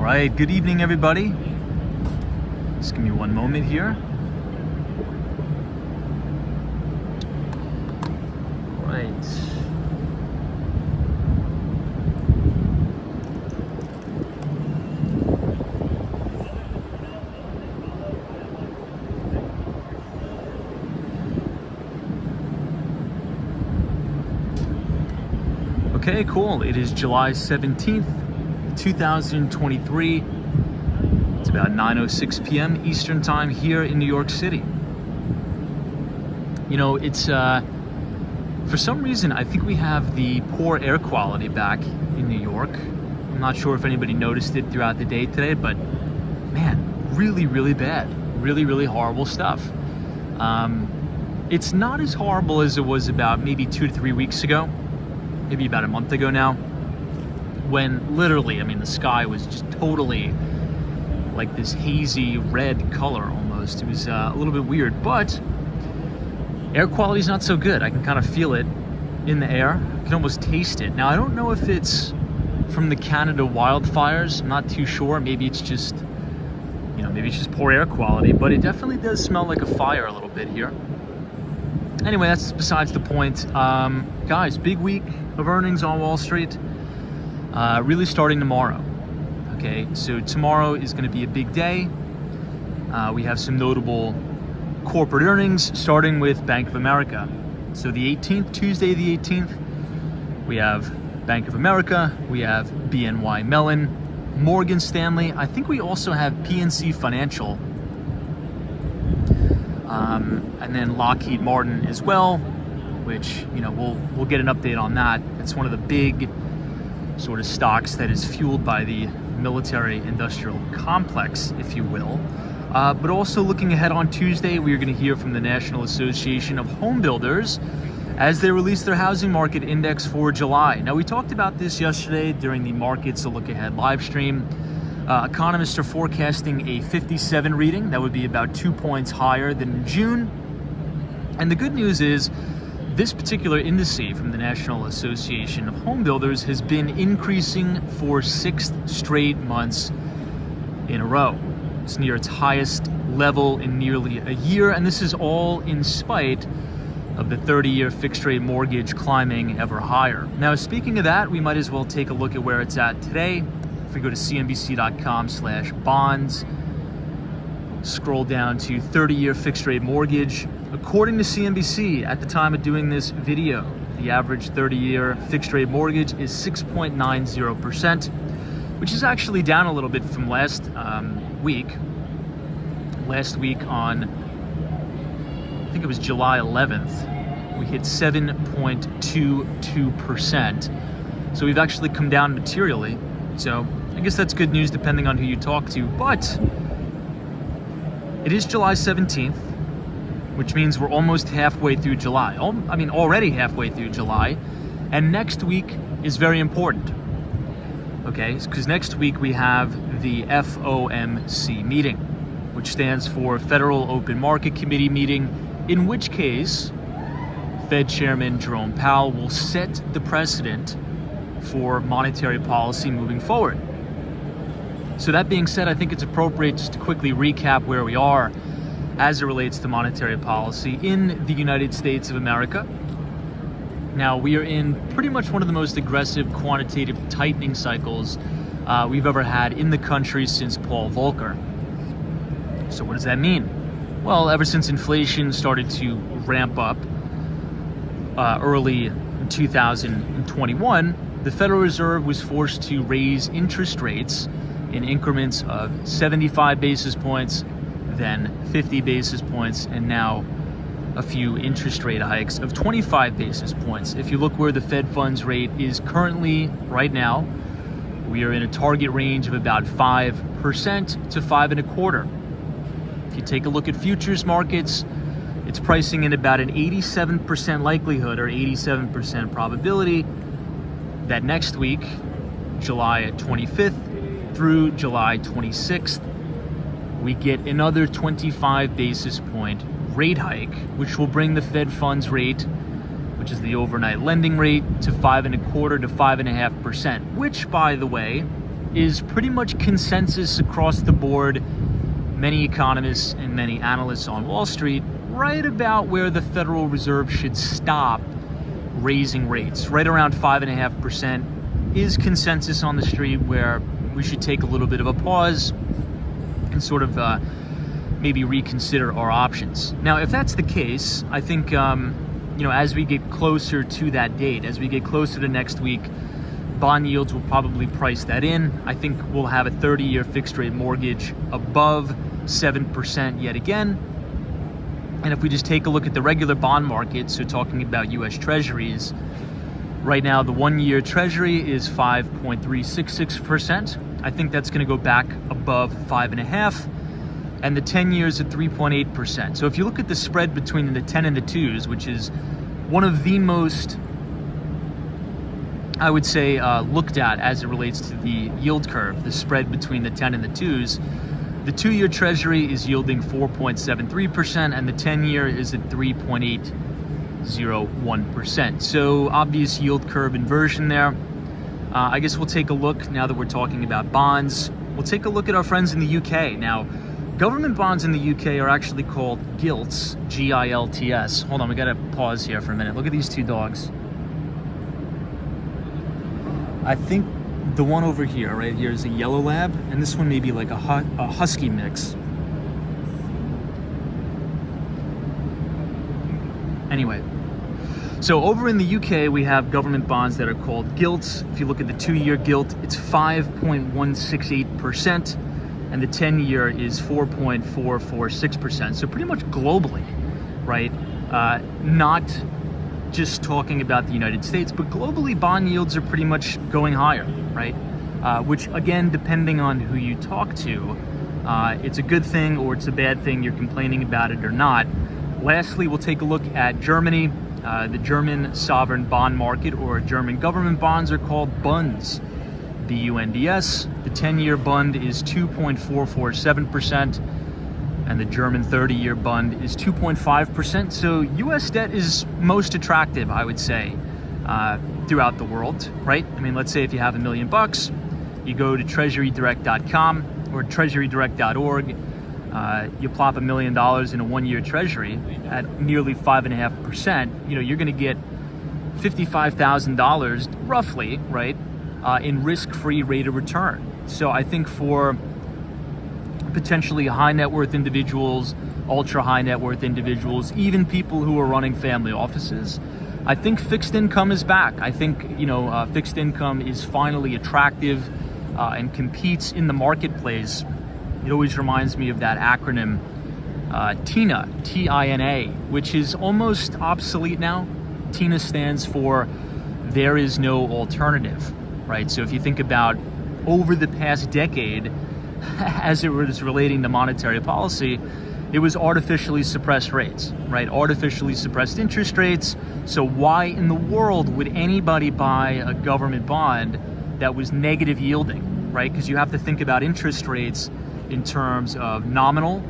right, good evening, everybody. Just give me one moment here. All right. Okay, cool. It is July 17th, 2023. It's about 9:06 p.m. Eastern Time here in New York City. You know, it's for some reason I think we have the poor air quality back in New York. I'm not sure if anybody noticed it throughout the day today, but man, really bad. Really horrible stuff. It's not as horrible as it was about maybe 2 to 3 weeks ago, maybe about a month ago now, when literally, I mean, the sky was just totally like this hazy red color almost. It was a little bit weird, but air quality is not so good. I can kind of feel it in the air. I can almost taste it. Now, I don't know if it's from the Canada wildfires. I'm not too sure. Maybe it's just, you know, maybe it's just poor air quality, but it definitely does smell like a fire a little bit here. Anyway, that's besides the point. Guys, big week of earnings on Wall Street, really starting tomorrow. Okay, so tomorrow is going to be a big day. We have some notable corporate earnings, starting with Bank of America. So the 18th, Tuesday the 18th, we have Bank of America, we have BNY Mellon, Morgan Stanley. I think we also have PNC Financial, and then Lockheed Martin as well, which, you know, we'll get an update on that. It's one of the big sort of stocks that is fueled by the military industrial complex, if you will. But also looking ahead on Tuesday, we are going to hear from the National Association of Home Builders as they release their housing market index for July. Now, we talked about this yesterday during the Markets a Look Ahead live stream. Economists are forecasting a 57 reading. That would be about 2 points higher than in June. And the good news is this particular indice from the National Association of Home Builders has been increasing for 6 straight months in a row. It's near its highest level in nearly a year, and this is all in spite of the 30-year fixed-rate mortgage climbing ever higher. Now, speaking of that, we might as well take a look at where it's at today. If we go to cnbc.com/bonds, scroll down to 30-year fixed-rate mortgage. According to CNBC, at the time of doing this video, the average 30-year fixed-rate mortgage is 6.90%, which is actually down a little bit from last week. Last week on, I think it was July 11th, we hit 7.22%. So we've actually come down materially. So I guess that's good news depending on who you talk to. But it is July 17th, which means we're almost halfway through July. I mean, already halfway through July. And next week is very important. Okay, because next week we have the FOMC meeting, which stands for Federal Open Market Committee meeting, in which case Fed Chairman Jerome Powell will set the precedent for monetary policy moving forward. So that being said, I think it's appropriate just to quickly recap where we are as it relates to monetary policy in the United States of America. Now, we are in pretty much one of the most aggressive quantitative tightening cycles we've ever had in the country since Paul Volcker. So what does that mean? Well, ever since inflation started to ramp up early in 2021, the Federal Reserve was forced to raise interest rates in increments of 75 basis points, then 50 basis points, and now a few interest rate hikes of 25 basis points. If you look where the Fed funds rate is currently right now, we are in a target range of about 5% to 5.25%. If you take a look at futures markets, it's pricing in about an 87% likelihood or 87% probability that next week, July 25th through July 26th, we get another 25 basis point rate hike, which will bring the Fed funds rate, which is the overnight lending rate, to 5.25% to 5.5%, which, by the way, is pretty much consensus across the board, many economists and many analysts on Wall Street, right about where the Federal Reserve should stop raising rates. Right around 5.5% is consensus on the street, where we should take a little bit of a pause and sort of maybe reconsider our options. Now, if that's the case, I think, as we get closer to that date, as we get closer to next week, bond yields will probably price that in. I think we'll have a 30-year fixed rate mortgage above 7% yet again. And if we just take a look at the regular bond market, so talking about US Treasuries, right now the 1-year Treasury is 5.366%. I think that's going to go back above 5.5%. And the 10 years at 3.8%. So if you look at the spread between the 10 and the 2s, which is one of the most, I would say, looked at as it relates to the yield curve, the spread between the 10 and the 2s, the 2-year Treasury is yielding 4.73%, and the 10-year is at 3.801%. So obvious yield curve inversion there. I guess we'll take a look, now that we're talking about bonds, we'll take a look at our friends in the UK. Now, government bonds in the UK are actually called gilts, G-I-L-T-S. Hold on, we gotta pause here for a minute. Look at these two dogs. I think the one over here, right here, is a yellow lab, and this one may be like a husky mix. Anyway, so over in the UK, we have government bonds that are called gilts. If you look at the 2-year gilt, it's 5.168%. And the 10-year is 4.446%. So pretty much globally, right? Not just talking about the United States, but globally bond yields are pretty much going higher, right? Which again, depending on who you talk to, it's a good thing or it's a bad thing, you're complaining about it or not. Lastly, we'll take a look at Germany. The German sovereign bond market, or German government bonds, are called Bunds. BUNDS. The 10-year Bund is 2.447%, and the German 30-year Bund is 2.5%. So U.S. debt is most attractive, I would say, throughout the world, right? I mean, let's say if you have $1 million, you go to treasurydirect.com or treasurydirect.org, you plop $1 million in a 1-year Treasury at nearly 5.5%. You're going to get $55,000 roughly, right? In risk-free rate of return. So I think for potentially high net worth individuals, ultra high net worth individuals, even people who are running family offices, I think fixed income is back. I think, fixed income is finally attractive and competes in the marketplace. It always reminds me of that acronym, TINA, T-I-N-A, which is almost obsolete now. TINA stands for there is no alternative. Right, so if you think about over the past decade, as it was relating to monetary policy, it was artificially suppressed rates, right? Artificially suppressed interest rates. So why in the world would anybody buy a government bond that was negative yielding, right? Because you have to think about interest rates in terms of nominal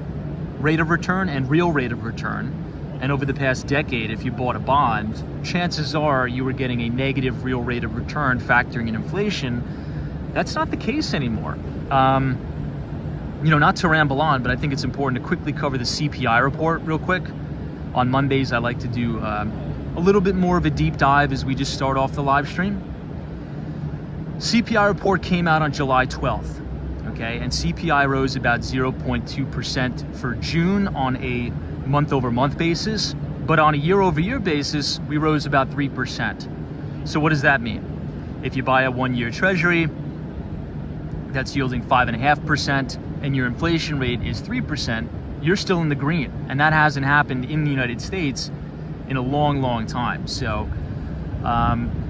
rate of return and real rate of return. And over the past decade, if you bought a bond, chances are you were getting a negative real rate of return factoring in inflation. That's not the case anymore. Not to ramble on, but I think it's important to quickly cover the CPI report real quick. On Mondays, I like to do a little bit more of a deep dive as we just start off the live stream. CPI report came out on July 12th, okay? And CPI rose about 0.2% for June on a month-over-month basis, but on a year-over-year basis, we rose about 3%. So what does that mean? If you buy a 1-year Treasury that's yielding 5.5% and your inflation rate is 3%, you're still in the green. And that hasn't happened in the United States in a long, long time. So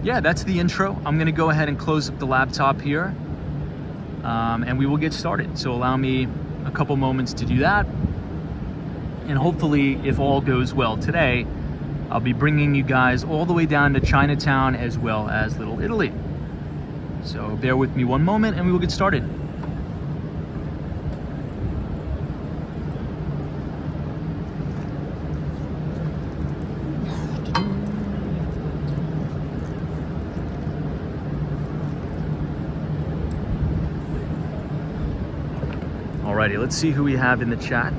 yeah, that's the intro. I'm gonna go ahead and close up the laptop here and we will get started. So allow me a couple moments to do that. And hopefully, if all goes well today, I'll be bringing you guys all the way down to Chinatown as well as Little Italy. So bear with me one moment and we will get started. Alrighty, let's see who we have in the chat.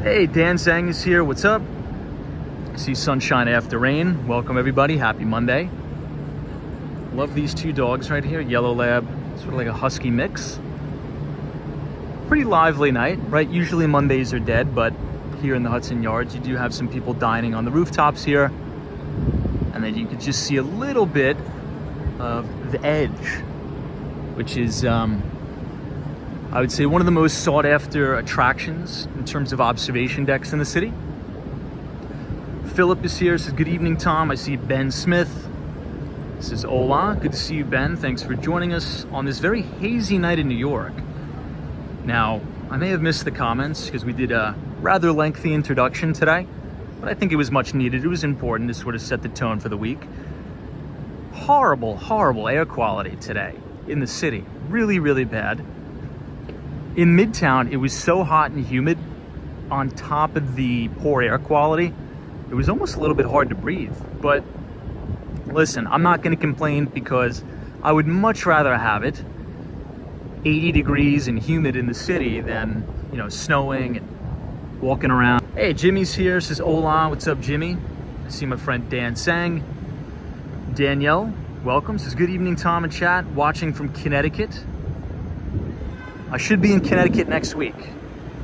Hey, Dan Zhang is here. What's up? I see sunshine after rain. Welcome everybody. Happy Monday. Love these two dogs right here. Yellow Lab, sort of like a husky mix. Pretty lively night, right? Usually Mondays are dead, but here in the Hudson Yards, you do have some people dining on the rooftops here. And then you can just see a little bit of the edge, which is, I would say, one of the most sought after attractions in terms of observation decks in the city. Philip is here, says, good evening, Tom. I see Ben Smith. This is Ola. Good to see you, Ben. Thanks for joining us on this very hazy night in New York. Now, I may have missed the comments because we did a rather lengthy introduction today, but I think it was much needed. It was important to sort of set the tone for the week. Horrible, horrible air quality today in the city. Really, really bad. In Midtown, it was so hot and humid on top of the poor air quality. It was almost a little bit hard to breathe. But listen, I'm not going to complain because I would much rather have it 80 degrees and humid in the city than, you know, snowing and walking around. Hey, Jimmy's here, says hola. What's up, Jimmy? I see my friend Dan Sang. Danielle, welcome. Says good evening, Tom and chat. Watching from Connecticut. I should be in Connecticut next week,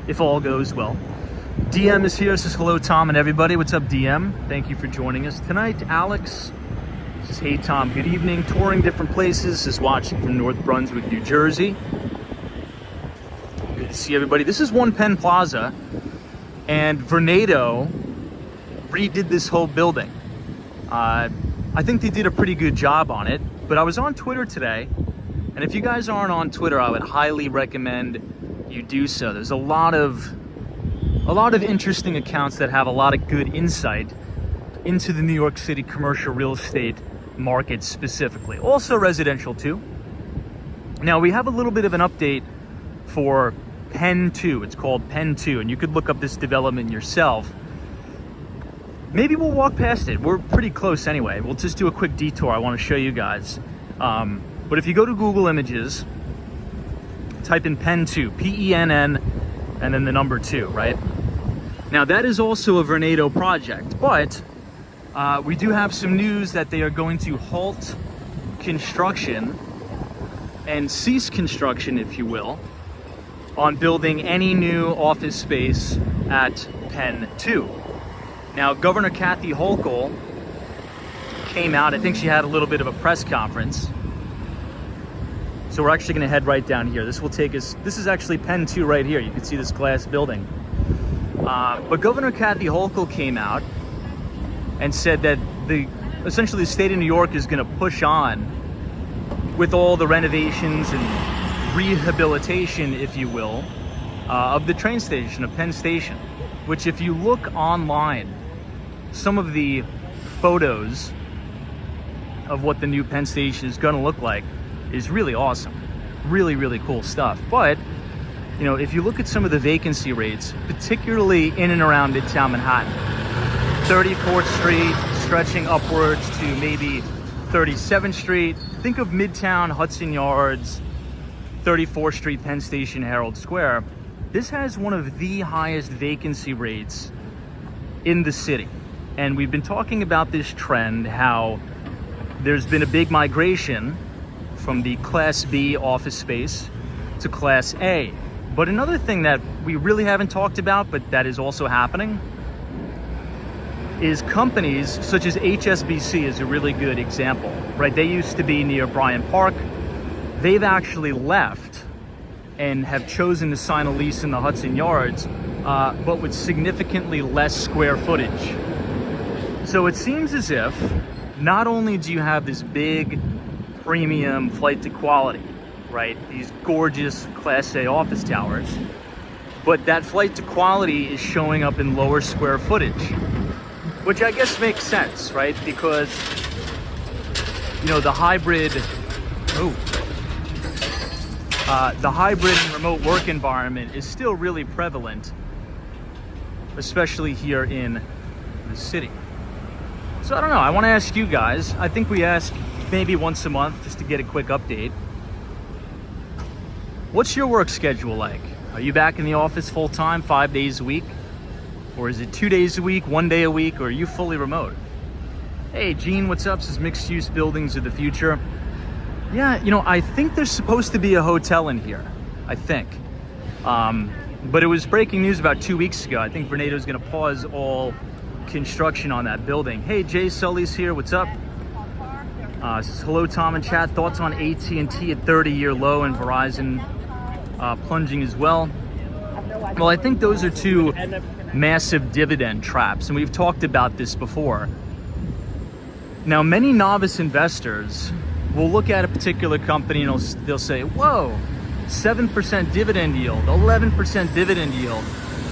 if all goes well. DM is here, says hello, Tom and everybody. What's up, DM? Thank you for joining us tonight. Alex says, hey, Tom, good evening. Touring different places, is watching from North Brunswick, New Jersey. Good to see everybody. This is One Penn Plaza, and Vornado redid this whole building. I think they did a pretty good job on it, but I was on Twitter today, and if you guys aren't on Twitter, I would highly recommend you do so. There's a lot of interesting accounts that have a lot of good insight into the New York City commercial real estate market specifically. Also residential too. Now we have a little bit of an update for Penn 2. It's called Penn 2, and you could look up this development yourself. Maybe we'll walk past it. We're pretty close anyway. We'll just do a quick detour. I want to show you guys. But if you go to Google Images, type in Penn 2, P-E-N-N, and then the number 2, right? Now that is also a Vornado project, but we do have some news that they are going to halt construction and cease construction, if you will, on building any new office space at Penn 2. Now, Governor Kathy Hochul came out. I think she had a little bit of a press conference. So we're actually going to head right down here. This will take us, this is actually Penn 2 right here. You can see this glass building. But Governor Kathy Hochul came out and said that essentially the state of New York is going to push on with all the renovations and rehabilitation, if you will, of the train station, of Penn Station, which if you look online, some of the photos of what the new Penn Station is going to look like is really awesome. Really, really cool stuff. But, you know, if you look at some of the vacancy rates, particularly in and around Midtown Manhattan, 34th Street stretching upwards to maybe 37th Street. Think of Midtown, Hudson Yards, 34th Street, Penn Station, Herald Square. This has one of the highest vacancy rates in the city. And we've been talking about this trend, how there's been a big migration from the Class B office space to Class A. But another thing that we really haven't talked about, but that is also happening, is companies such as HSBC is a really good example, right? They used to be near Bryant Park. They've actually left and have chosen to sign a lease in the Hudson Yards, but with significantly less square footage. So it seems as if not only do you have this big premium flight to quality, right? These gorgeous Class A office towers, but that flight to quality is showing up in lower square footage, which I guess makes sense, right? Because, you know, the hybrid and remote work environment is still really prevalent, especially here in the city. So I don't know, I want to ask you guys, I think we ask maybe once a month just to get a quick update. What's your work schedule like? Are you back in the office full time, 5 days a week? Or is it 2 days a week, 1 day a week, or are you fully remote? Hey, Gene, what's up? This is mixed use buildings of the future. Yeah, you know, I think there's supposed to be a hotel in here, I think. But it was breaking news about 2 weeks ago. I think Vornado's gonna pause all construction on that building. Hey, Jay Sully's here, what's up? Says, hello, Tom and chat. Thoughts on AT&T at 30-year low and Verizon plunging as well? Well, I think those are two massive dividend traps, and we've talked about this before. Now, many novice investors will look at a particular company and they'll say, whoa, 7% dividend yield, 11% dividend yield.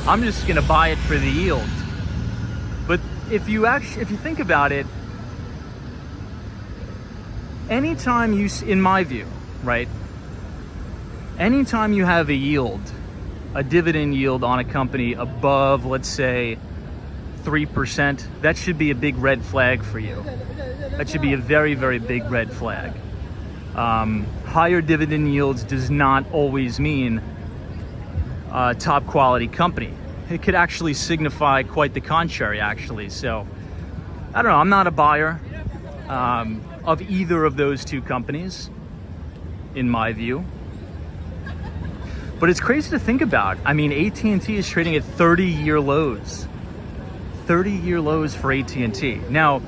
I'm just gonna buy it for the yield. But if you think about it, anytime in my view, right? Anytime you have a yield, a dividend yield on a company above, let's say, 3%, that should be a big red flag for you. That should be a very, very big red flag. Higher dividend yields does not always mean a top quality company. It could actually signify quite the contrary, actually. So, I don't know, I'm not a buyer of either of those two companies, in my view. But it's crazy to think about. I mean, AT&T is trading at 30-year lows. 30-year lows for AT&T. Now,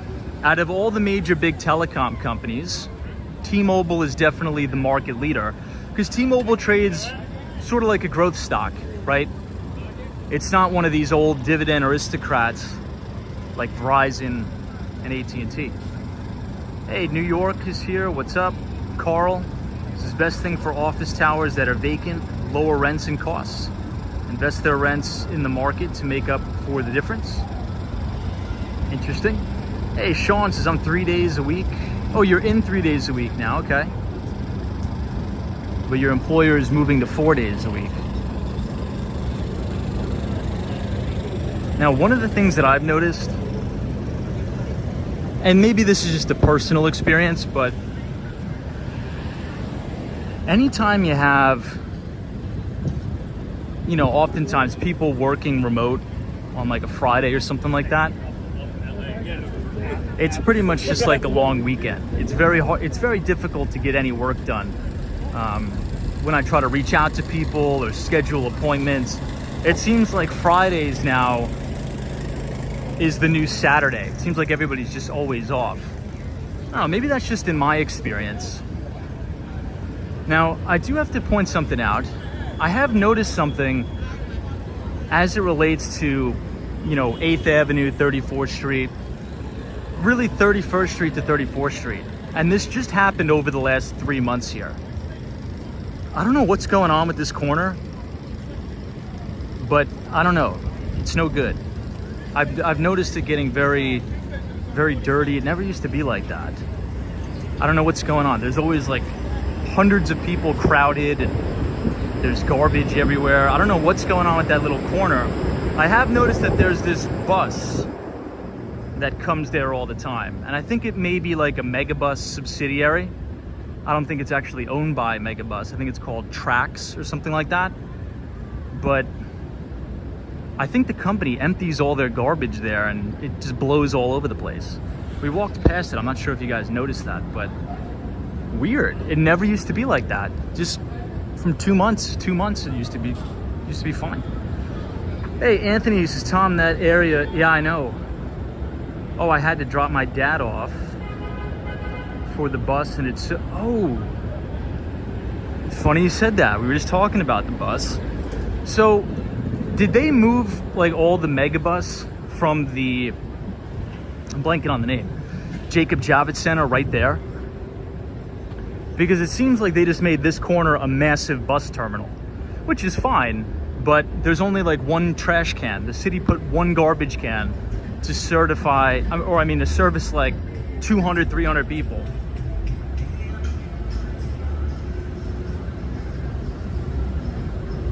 out of all the major big telecom companies, T-Mobile is definitely the market leader because T-Mobile trades sort of like a growth stock, right? It's not one of these old dividend aristocrats like Verizon and AT&T. Hey, New York is here. What's up? Carl. This is the best thing for office towers that are vacant, lower rents and costs. Invest their rents in the market to make up for the difference. Interesting. Hey, Sean says, I'm 3 days a week. Oh, you're in 3 days a week now, okay. But your employer is moving to 4 days a week. Now, one of the things that I've noticed, and maybe this is just a personal experience, but anytime you have, you know, oftentimes people working remote on like a Friday or something like that, it's pretty much just like a long weekend. It's very hard, it's very difficult to get any work done. When I try to reach out to people or schedule appointments, it seems like Fridays now is the new Saturday. It seems like everybody's just always off. I don't know, maybe that's just in my experience. Now, I do have to point something out. I have noticed something as it relates to, you know, 8th Avenue, 34th Street, really 31st Street to 34th Street. And this just happened over the last 3 months here. I don't know what's going on with this corner, but I don't know. It's no good. I've noticed it getting very, very dirty. It never used to be like that. I don't know what's going on. There's always like hundreds of people crowded and there's garbage everywhere. I don't know what's going on with that little corner. I have noticed that there's this bus that comes there all the time. And I think it may be like a Megabus subsidiary. I don't think it's actually owned by Megabus. I think it's called Trax or something like that. But I think the company empties all their garbage there and it just blows all over the place. We walked past it. I'm not sure if you guys noticed that, but weird. It never used to be like that. Just from 2 months it used to be fine. Hey, Anthony says, Tom, that area, yeah, I know. Oh, I had to drop my dad off for the bus and it's, oh, it's funny you said that. We were just talking about the bus. So did they move like all the Megabus from the, I'm blanking on the name, Jacob Javits Center right there? Because it seems like they just made this corner a massive bus terminal, which is fine, but there's only like one trash can. The city put one garbage can to certify, or I mean to service like 200, 300 people.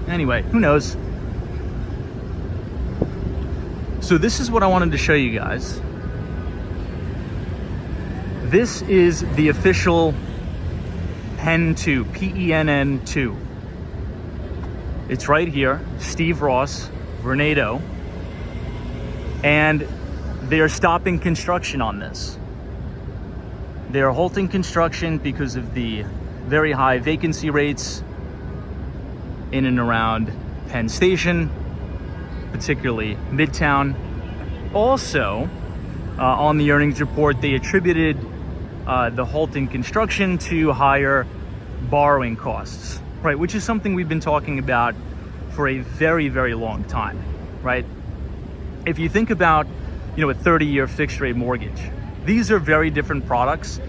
Anyway, who knows? So this is what I wanted to show you guys. This is the official Penn 2, Penn 2. It's right here, Steve Ross, Vornado, and they're stopping construction on this. They're halting construction because of the very high vacancy rates in and around Penn Station, particularly Midtown. Also, on the earnings report, they attributed the halting construction to higher borrowing costs, right? Which is something we've been talking about for a very, very long time, right? If you think about, a 30-year fixed rate mortgage, these are very different products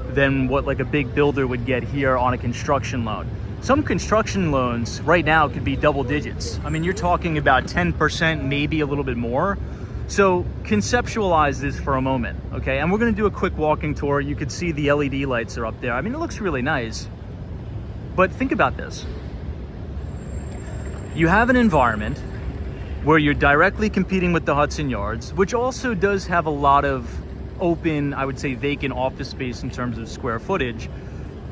than what like a big builder would get here on a construction loan. Some construction loans right now could be double digits. I mean, you're talking about 10%, maybe a little bit more. So conceptualize this for a moment, okay? And we're gonna do a quick walking tour. You could see the LED lights are up there. I mean, it looks really nice, but think about this. You have an environment where you're directly competing with the Hudson Yards, which also does have a lot of open, I would say vacant office space in terms of square footage,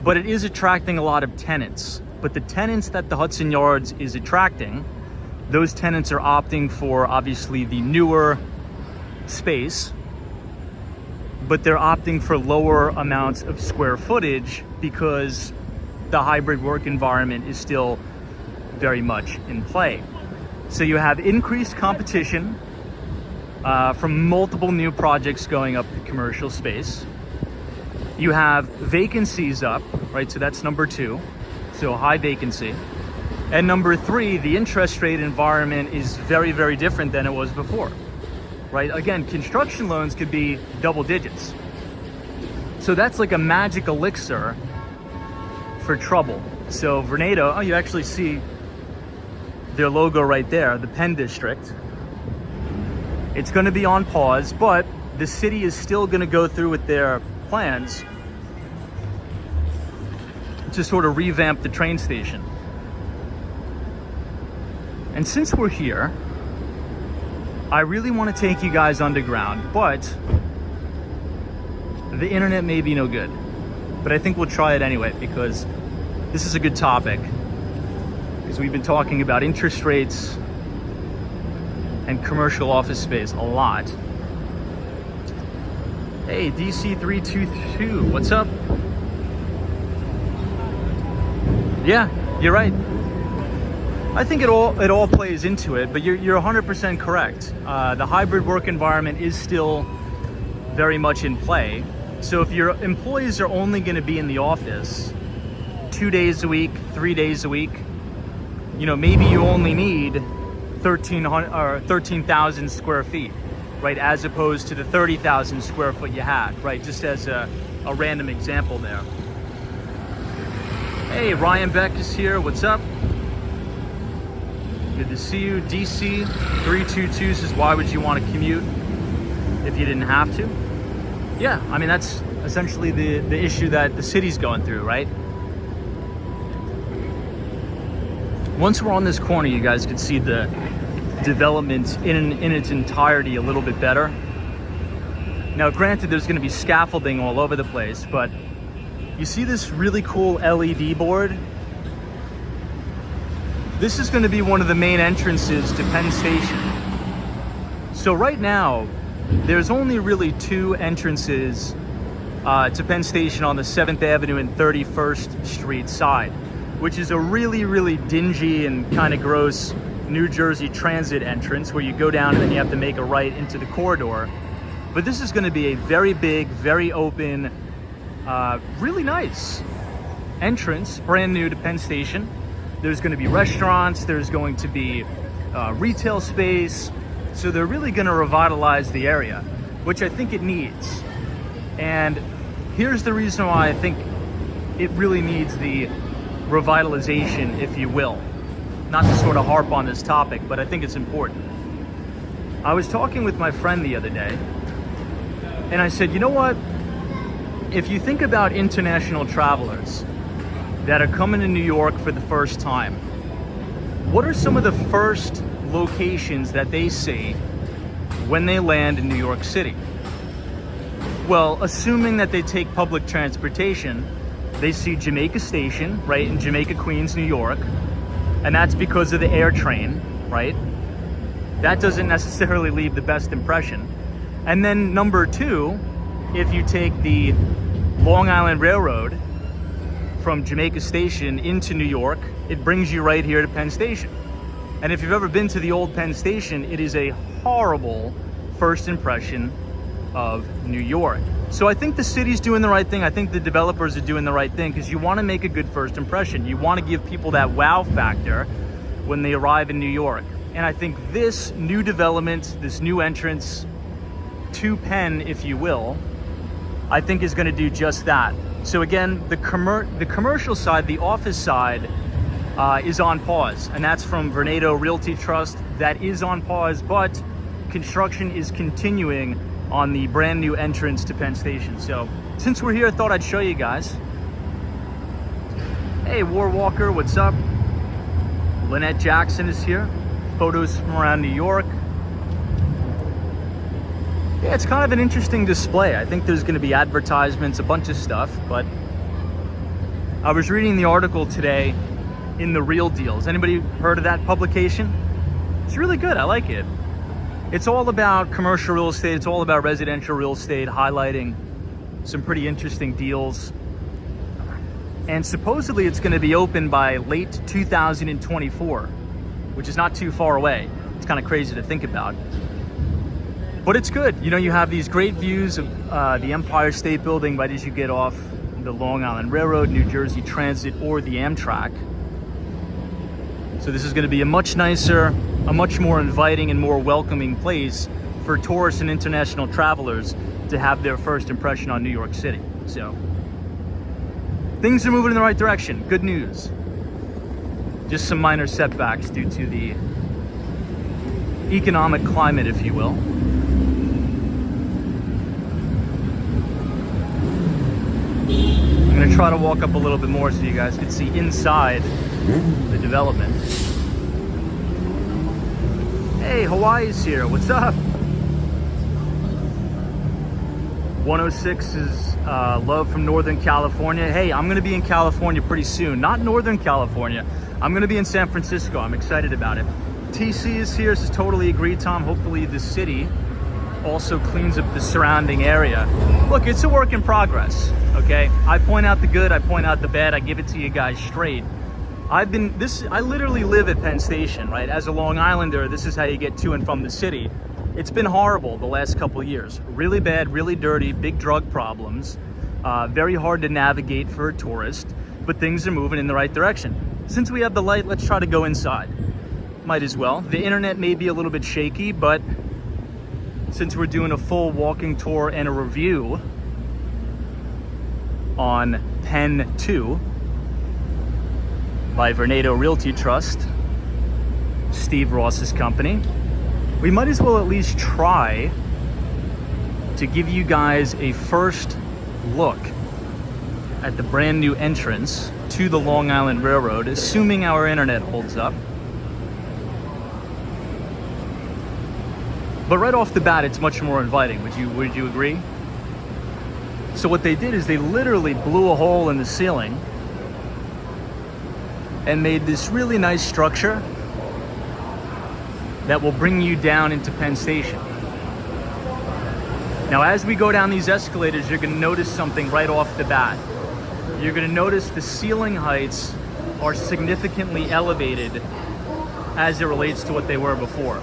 but it is attracting a lot of tenants. But the tenants that the Hudson Yards is attracting, those tenants are opting for obviously the newer space, but they're opting for lower amounts of square footage because the hybrid work environment is still very much in play. So you have increased competition from multiple new projects going up the commercial space. You have vacancies up, right? So that's number 2, so high vacancy. And number 3, the interest rate environment is very, very different than it was before, right? Again, construction loans could be double digits. So that's like a magic elixir for trouble. So Vornado, oh, you actually see their logo right there, the Penn District. It's going to be on pause, but the city is still going to go through with their plans to sort of revamp the train station. And since we're here, I really want to take you guys underground, but the internet may be no good. But I think we'll try it anyway because this is a good topic. Because we've been talking about interest rates and commercial office space a lot. Hey, DC322, what's up? Yeah, you're right. I think it all plays into it, but you're 100% correct. The hybrid work environment is still very much in play. So if your employees are only going to be in the office 2 days a week, 3 days a week, maybe you only need 13,000 square feet, right? As opposed to the 30,000 square foot you had, right? Just as a random example there. Hey, Ryan Beck is here. What's up? Good to see you. DC322 says, why would you want to commute if you didn't have to? Yeah, I mean, that's essentially the issue that the city's going through, right? Once we're on this corner, you guys can see the development in its entirety a little bit better. Now, granted, there's going to be scaffolding all over the place, but you see this really cool LED board? This is going to be one of the main entrances to Penn Station. So right now, there's only really 2 entrances to Penn Station on the 7th Avenue and 31st Street side, which is a really, really dingy and kind of gross New Jersey Transit entrance where you go down and then you have to make a right into the corridor. But this is going to be a very big, very open, really nice entrance, brand new to Penn Station. There's going to be restaurants, there's going to be retail space. So they're really going to revitalize the area, which I think it needs. And here's the reason why I think it really needs the revitalization, if you will. Not to sort of harp on this topic, but I think it's important. I was talking with my friend the other day, and I said, you know what? If you think about international travelers that are coming to New York for the first time, what are some of the first locations that they see when they land in New York City? Well, assuming that they take public transportation, they see Jamaica Station, right, in Jamaica, Queens, New York. and that's because of the air train, right? That doesn't necessarily leave the best impression. And then number two, if you take the Long Island Railroad from Jamaica Station into New York, it brings you right here to Penn Station. And if you've ever been to the old Penn Station, it is a horrible first impression of New York. So I think the city's doing the right thing. I think the developers are doing the right thing, because you want to make a good first impression. You want to give people that wow factor when they arrive in New York. And I think this new development, this new entrance to Penn, if you will, I think is going to do just that. So again, the commercial side, the office side, is on pause, and that's from Vornado Realty Trust. That is on pause, but construction is continuing on the brand new entrance to Penn Station. So since we're here, I thought I'd show you guys. Hey, War Walker, what's up? Lynette Jackson is here. Photos from around New York. Yeah, it's kind of an interesting display. I think there's going to be advertisements, a bunch of stuff, but I was reading the article today in The Real Deal. Has anybody heard of that publication? It's really good. I like it. It's all about commercial real estate. It's all about residential real estate, highlighting some pretty interesting deals. And supposedly it's going to be open by late 2024, which is not too far away. It's kind of crazy to think about. But it's good. You know, you have these great views of the Empire State Building right as you get off the Long Island Railroad, New Jersey Transit, or the Amtrak. So this is going to be a much nicer, a much more inviting and more welcoming place for tourists and international travelers to have their first impression on New York City. So things are moving in the right direction. Good news. Just some minor setbacks due to the economic climate, if you will. I'm going to try to walk up a little bit more so you guys can see inside the development. Hey, Hawaii's here. What's up? 106 is love from Northern California. Hey, I'm going to be in California pretty soon. Not Northern California. I'm going to be in San Francisco. I'm excited about it. TC is here. This is totally agreed, Tom. Hopefully the city also cleans up the surrounding area. Look, it's a work in progress, okay? I point out the good, I point out the bad, I give it to you guys straight. I literally live at Penn Station, right? As a Long Islander, this is how you get to and from the city. It's been horrible the last couple of years. Really bad, really dirty, big drug problems, very hard to navigate for a tourist, but things are moving in the right direction. Since we have the light, let's try to go inside. Might as well. The internet may be a little bit shaky, but since we're doing a full walking tour and a review on Penn 2 by Vornado Realty Trust, Steve Ross's company, we might as well at least try to give you guys a first look at the brand new entrance to the Long Island Railroad, assuming our internet holds up. But right off the bat, it's much more inviting. Would you agree? So what they did is they literally blew a hole in the ceiling and made this really nice structure that will bring you down into Penn Station. Now, as we go down these escalators, you're going to notice something right off the bat. You're going to notice the ceiling heights are significantly elevated as it relates to what they were before.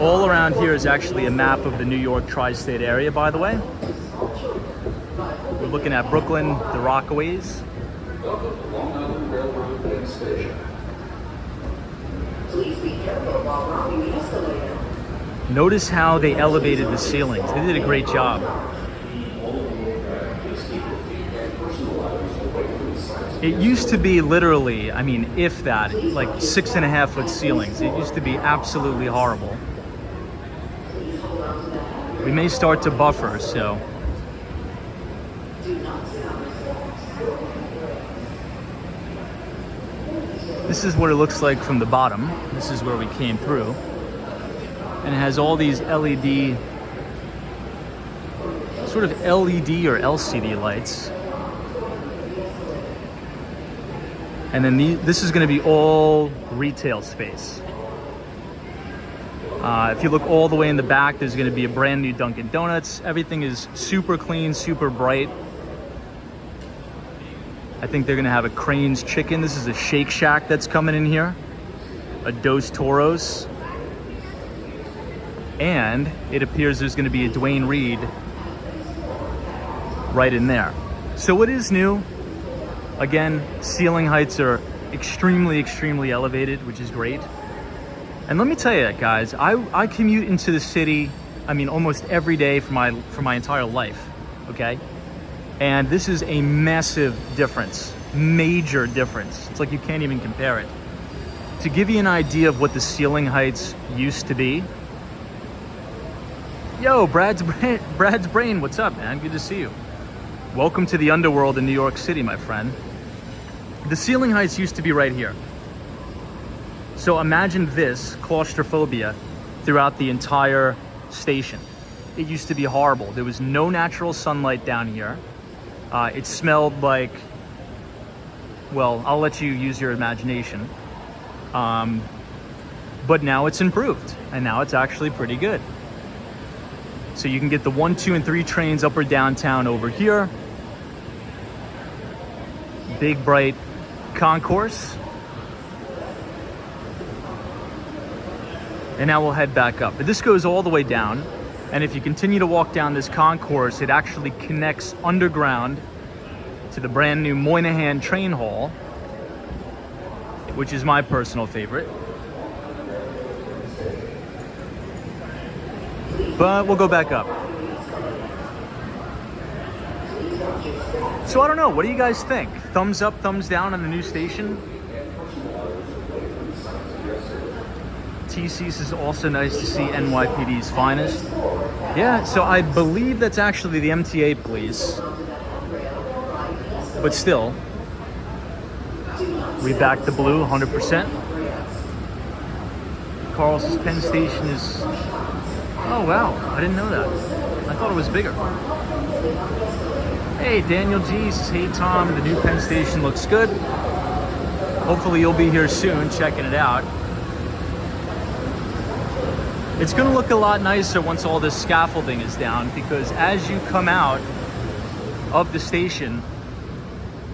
All around here is actually a map of the New York tri-state area, by the way. We're looking at Brooklyn, the Rockaways. Welcome to Long Island Railroad Penn Station. Please be careful while riding the escalator. Notice how they elevated the ceilings. They did a great job. It used to be literally, I mean, if that, like 6.5 foot ceilings. It used to be absolutely horrible. We may start to buffer, so. This is what it looks like from the bottom. This is where we came through. And it has all these LED sort of LED or LCD lights. And then this is going to be all retail space. If you look all the way in the back, there's going to be a brand new Dunkin' Donuts. Everything is super clean, super bright. I think they're going to have a Crane's Chicken. This is a Shake Shack that's coming in here. A Dos Toros. And it appears there's going to be a Dwayne Reed right in there. So what is new? Again, ceiling heights are extremely elevated, which is great. And let me tell you, guys, I commute into the city, I mean, almost every day for my entire life, okay? And this is a massive difference, major difference. It's like you can't even compare it. To give you an idea of what the ceiling heights used to be. Yo, Brad's Brain, what's up, man? Good to see you. Welcome to the underworld in New York City, my friend. The ceiling heights used to be right here. So imagine this claustrophobia throughout the entire station. It used to be horrible. There was no natural sunlight down here. It smelled like, well, I'll let you use your imagination. But now it's improved, and now it's actually pretty good. So you can get the 1, 2, and 3 trains upper downtown over here. Big bright concourse. And now we'll head back up. But this goes all the way down. And if you continue to walk down this concourse, it actually connects underground to the brand new Moynihan Train Hall, which is my personal favorite. But we'll go back up. So I don't know, what do you guys think? Thumbs up, thumbs down on the new station? TC's is also nice to see NYPD's finest. Yeah, so I believe that's actually the MTA police. But still, we back the blue 100%. Carl's Penn Station is... Oh wow, I didn't know that. I thought it was bigger. Hey, Daniel G says, hey Tom, the new Penn Station looks good. Hopefully you'll be here soon checking it out. It's gonna look a lot nicer once all this scaffolding is down, because as you come out of the station,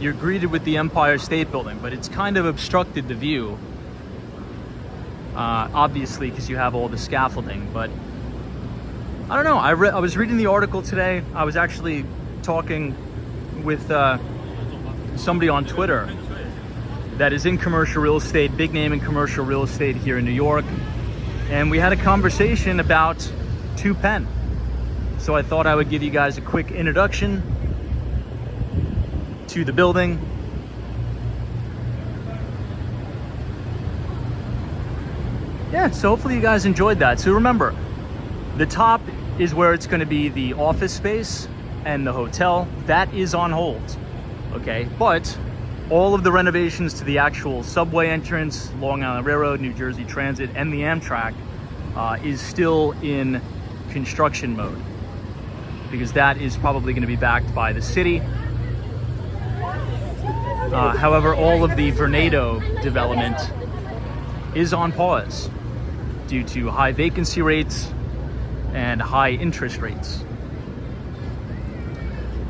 you're greeted with the Empire State Building, but it's kind of obstructed the view. Obviously, because you have all the scaffolding, but I don't know. I was reading the article today. I was actually talking with somebody on Twitter that is in commercial real estate, big name in commercial real estate here in New York. And we had a conversation about 2 Penn. So I thought I would give you guys a quick introduction to the building. Yeah, so hopefully you guys enjoyed that. So remember, the top is where it's going to be the office space and the hotel. That is on hold, okay? But all of the renovations to the actual subway entrance, Long Island Railroad, New Jersey Transit, and the Amtrak is still in construction mode, because that is probably going to be backed by the city. However, all of the Vornado development is on pause due to high vacancy rates and high interest rates.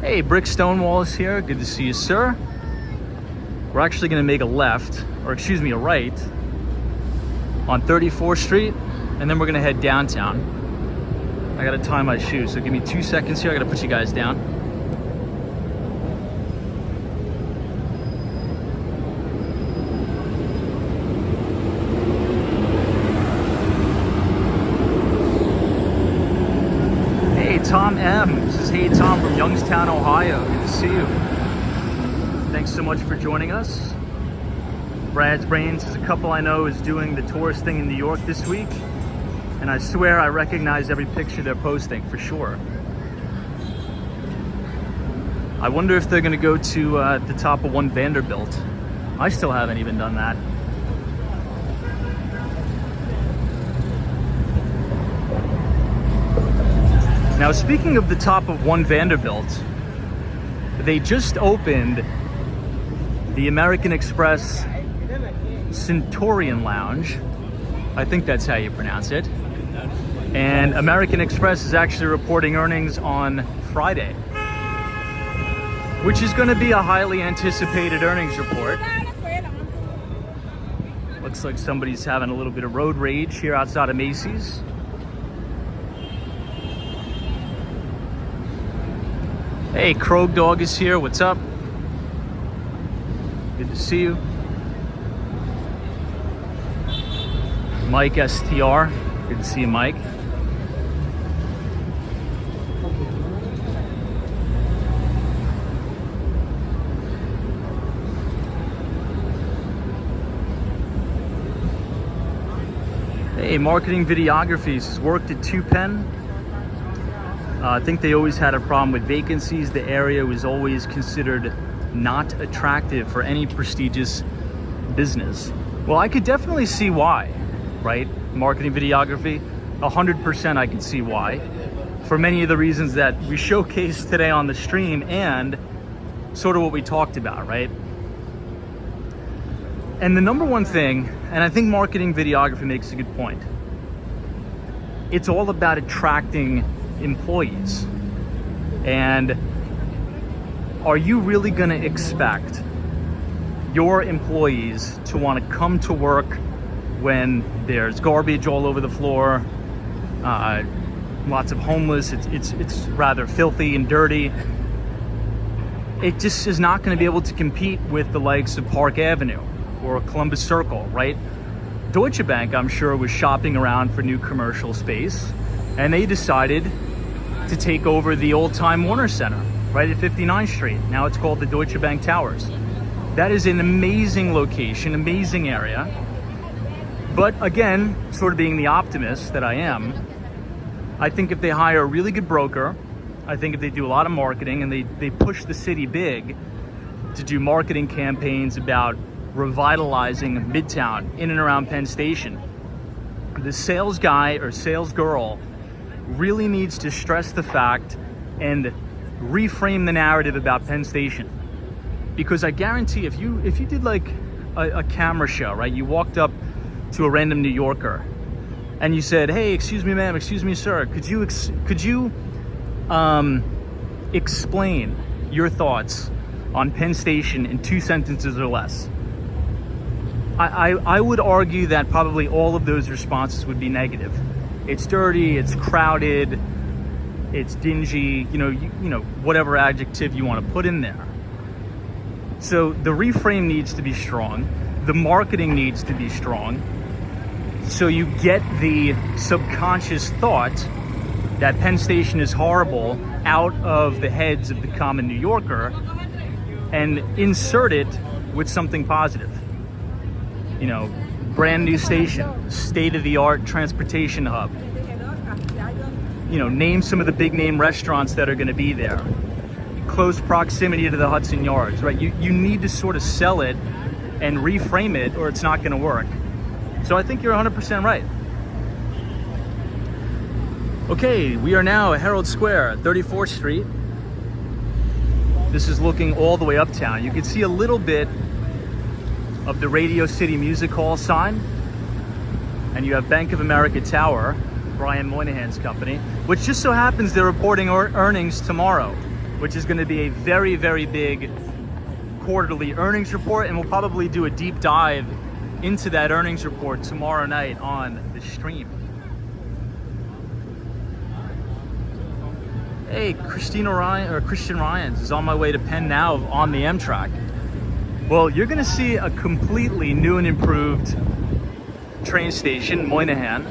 Hey, Brick Stonewall is here. Good to see you, sir. We're actually going to make a left, or excuse me, a right on 34th Street, and then we're going to head downtown. I got to tie my shoes, so give me 2 seconds here. I got to put you guys down. Hey, Tom M. This is Hey Tom from Youngstown, Ohio. Good to see you. Thanks so much for joining us. Brad's Brains is a couple I know is doing the tourist thing in New York this week, and I swear I recognize every picture they're posting for sure. I wonder if they're going to go to the top of 1 Vanderbilt. I still haven't even done that. Now, speaking of the top of One Vanderbilt, they just opened the American Express Centurion Lounge. I think that's how you pronounce it. And American Express is actually reporting earnings on Friday, which is going to be a highly anticipated earnings report. Looks like somebody's having a little bit of road rage here outside of Macy's. Hey, Krog Dog is here. What's up? Good to see you. Mike STR. Good to see you, Mike. Hey, Marketing Videographies has worked at 2 Penn. I think they always had a problem with vacancies. The area was always considered not attractive for any prestigious business. Well, I could definitely see why, right? Marketing Videography, 100% I could see why. For many of the reasons that we showcased today on the stream and sort of what we talked about, right? And the number one thing, and I think Marketing Videography makes a good point, it's all about attracting employees. And are you really going to expect your employees to want to come to work when there's garbage all over the floor, lots of homeless, it's rather filthy and dirty? It just is not going to be able to compete with the likes of Park Avenue or Columbus Circle, right? Deutsche Bank, I'm sure, was shopping around for new commercial space, and they decided to take over the old Time Warner Center right at 59th Street. Now it's called the Deutsche Bank Towers. That is an amazing location, amazing area. But again, sort of being the optimist that I am, I think if they hire a really good broker, I think if they do a lot of marketing and they push the city big to do marketing campaigns about revitalizing Midtown in and around Penn Station, the sales guy or sales girl really needs to stress the fact and reframe the narrative about Penn Station. Because I guarantee if you did like a camera show, right? You walked up to a random New Yorker and you said, "Hey, excuse me, ma'am, excuse me, sir, could you explain your thoughts on Penn Station in 2 sentences or less?" I would argue that probably all of those responses would be negative. It's dirty, it's crowded, it's dingy, you know, whatever adjective you want to put in there. So the reframe needs to be strong. The marketing needs to be strong. So you get the subconscious thought that Penn Station is horrible out of the heads of the common New Yorker and insert it with something positive. You know, brand new station, state-of-the-art transportation hub. You know, name some of the big name restaurants that are going to be there. Close proximity to the Hudson Yards, right? You need to sort of sell it and reframe it or it's not going to work. So I think you're 100% right. Okay, we are now at Herald Square, 34th Street. This is looking all the way uptown. You can see a little bit of the Radio City Music Hall sign, and you have Bank of America Tower, Brian Moynihan's company, which just so happens they're reporting earnings tomorrow, which is going to be a very, very big quarterly earnings report, and we'll probably do a deep dive into that earnings report tomorrow night on the stream. Hey, Christian Ryans is on my way to Penn now on the Amtrak. Well, you're going to see a completely new and improved train station, Moynihan.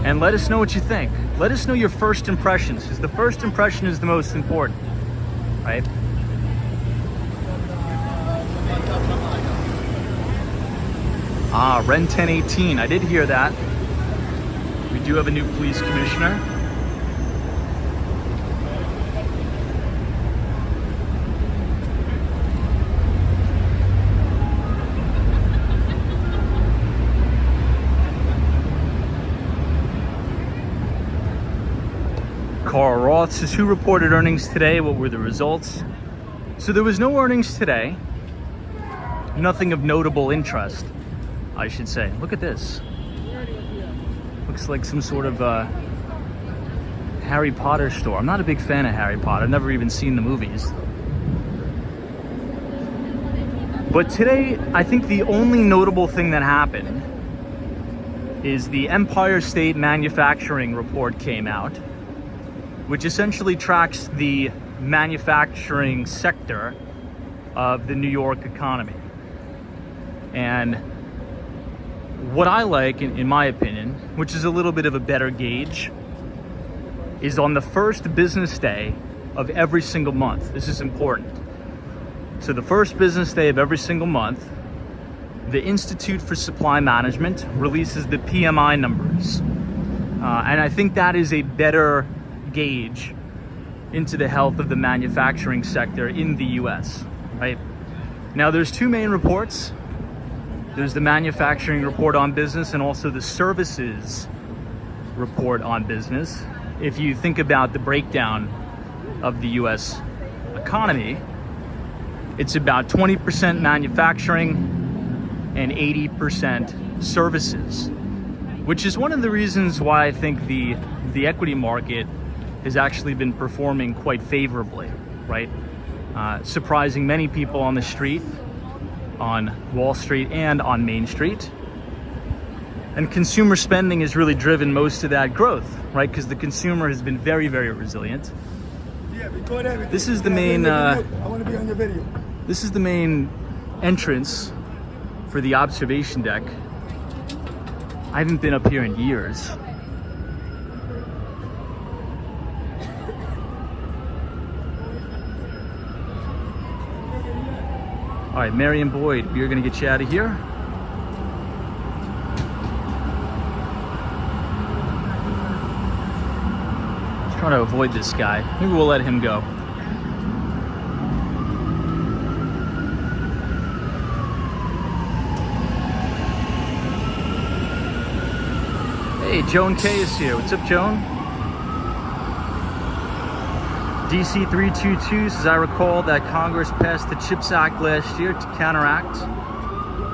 And let us know what you think. Let us know your first impressions, because the first impression is the most important, right? Ren 1018, I did hear that. We do have a new police commissioner. Carl Roth says, who reported earnings today? What were the results? So there was no earnings today. Nothing of notable interest, I should say. Look at this. Looks like some sort of Harry Potter store. I'm not a big fan of Harry Potter. I've never even seen the movies. But today, I think the only notable thing that happened is the Empire State Manufacturing Report came out, which essentially tracks the manufacturing sector of the New York economy. And what I like, in my opinion, which is a little bit of a better gauge, is on the first business day of every single month. This is important. So the first business day of every single month, the Institute for Supply Management releases the PMI numbers. And I think that is a better gauge into the health of the manufacturing sector in the US, right? Now there's two main reports. There's the manufacturing report on business and also the services report on business. If you think about the breakdown of the US economy, it's about 20% manufacturing and 80% services, which is one of the reasons why I think the equity market has actually been performing quite favorably, right? Surprising many people on the street, on Wall Street and on Main Street. And consumer spending has really driven most of that growth, right? Because the consumer has been very, very resilient. This is the main, I want to be on your video. This is the main entrance for the observation deck. I haven't been up here in years. All right, Marion Boyd, we're gonna get you out of here. Just trying to avoid this guy. Maybe we'll let him go. Hey, Joan K is here. What's up, Joan? DC 322 says, I recall that Congress passed the CHIPS Act last year to counteract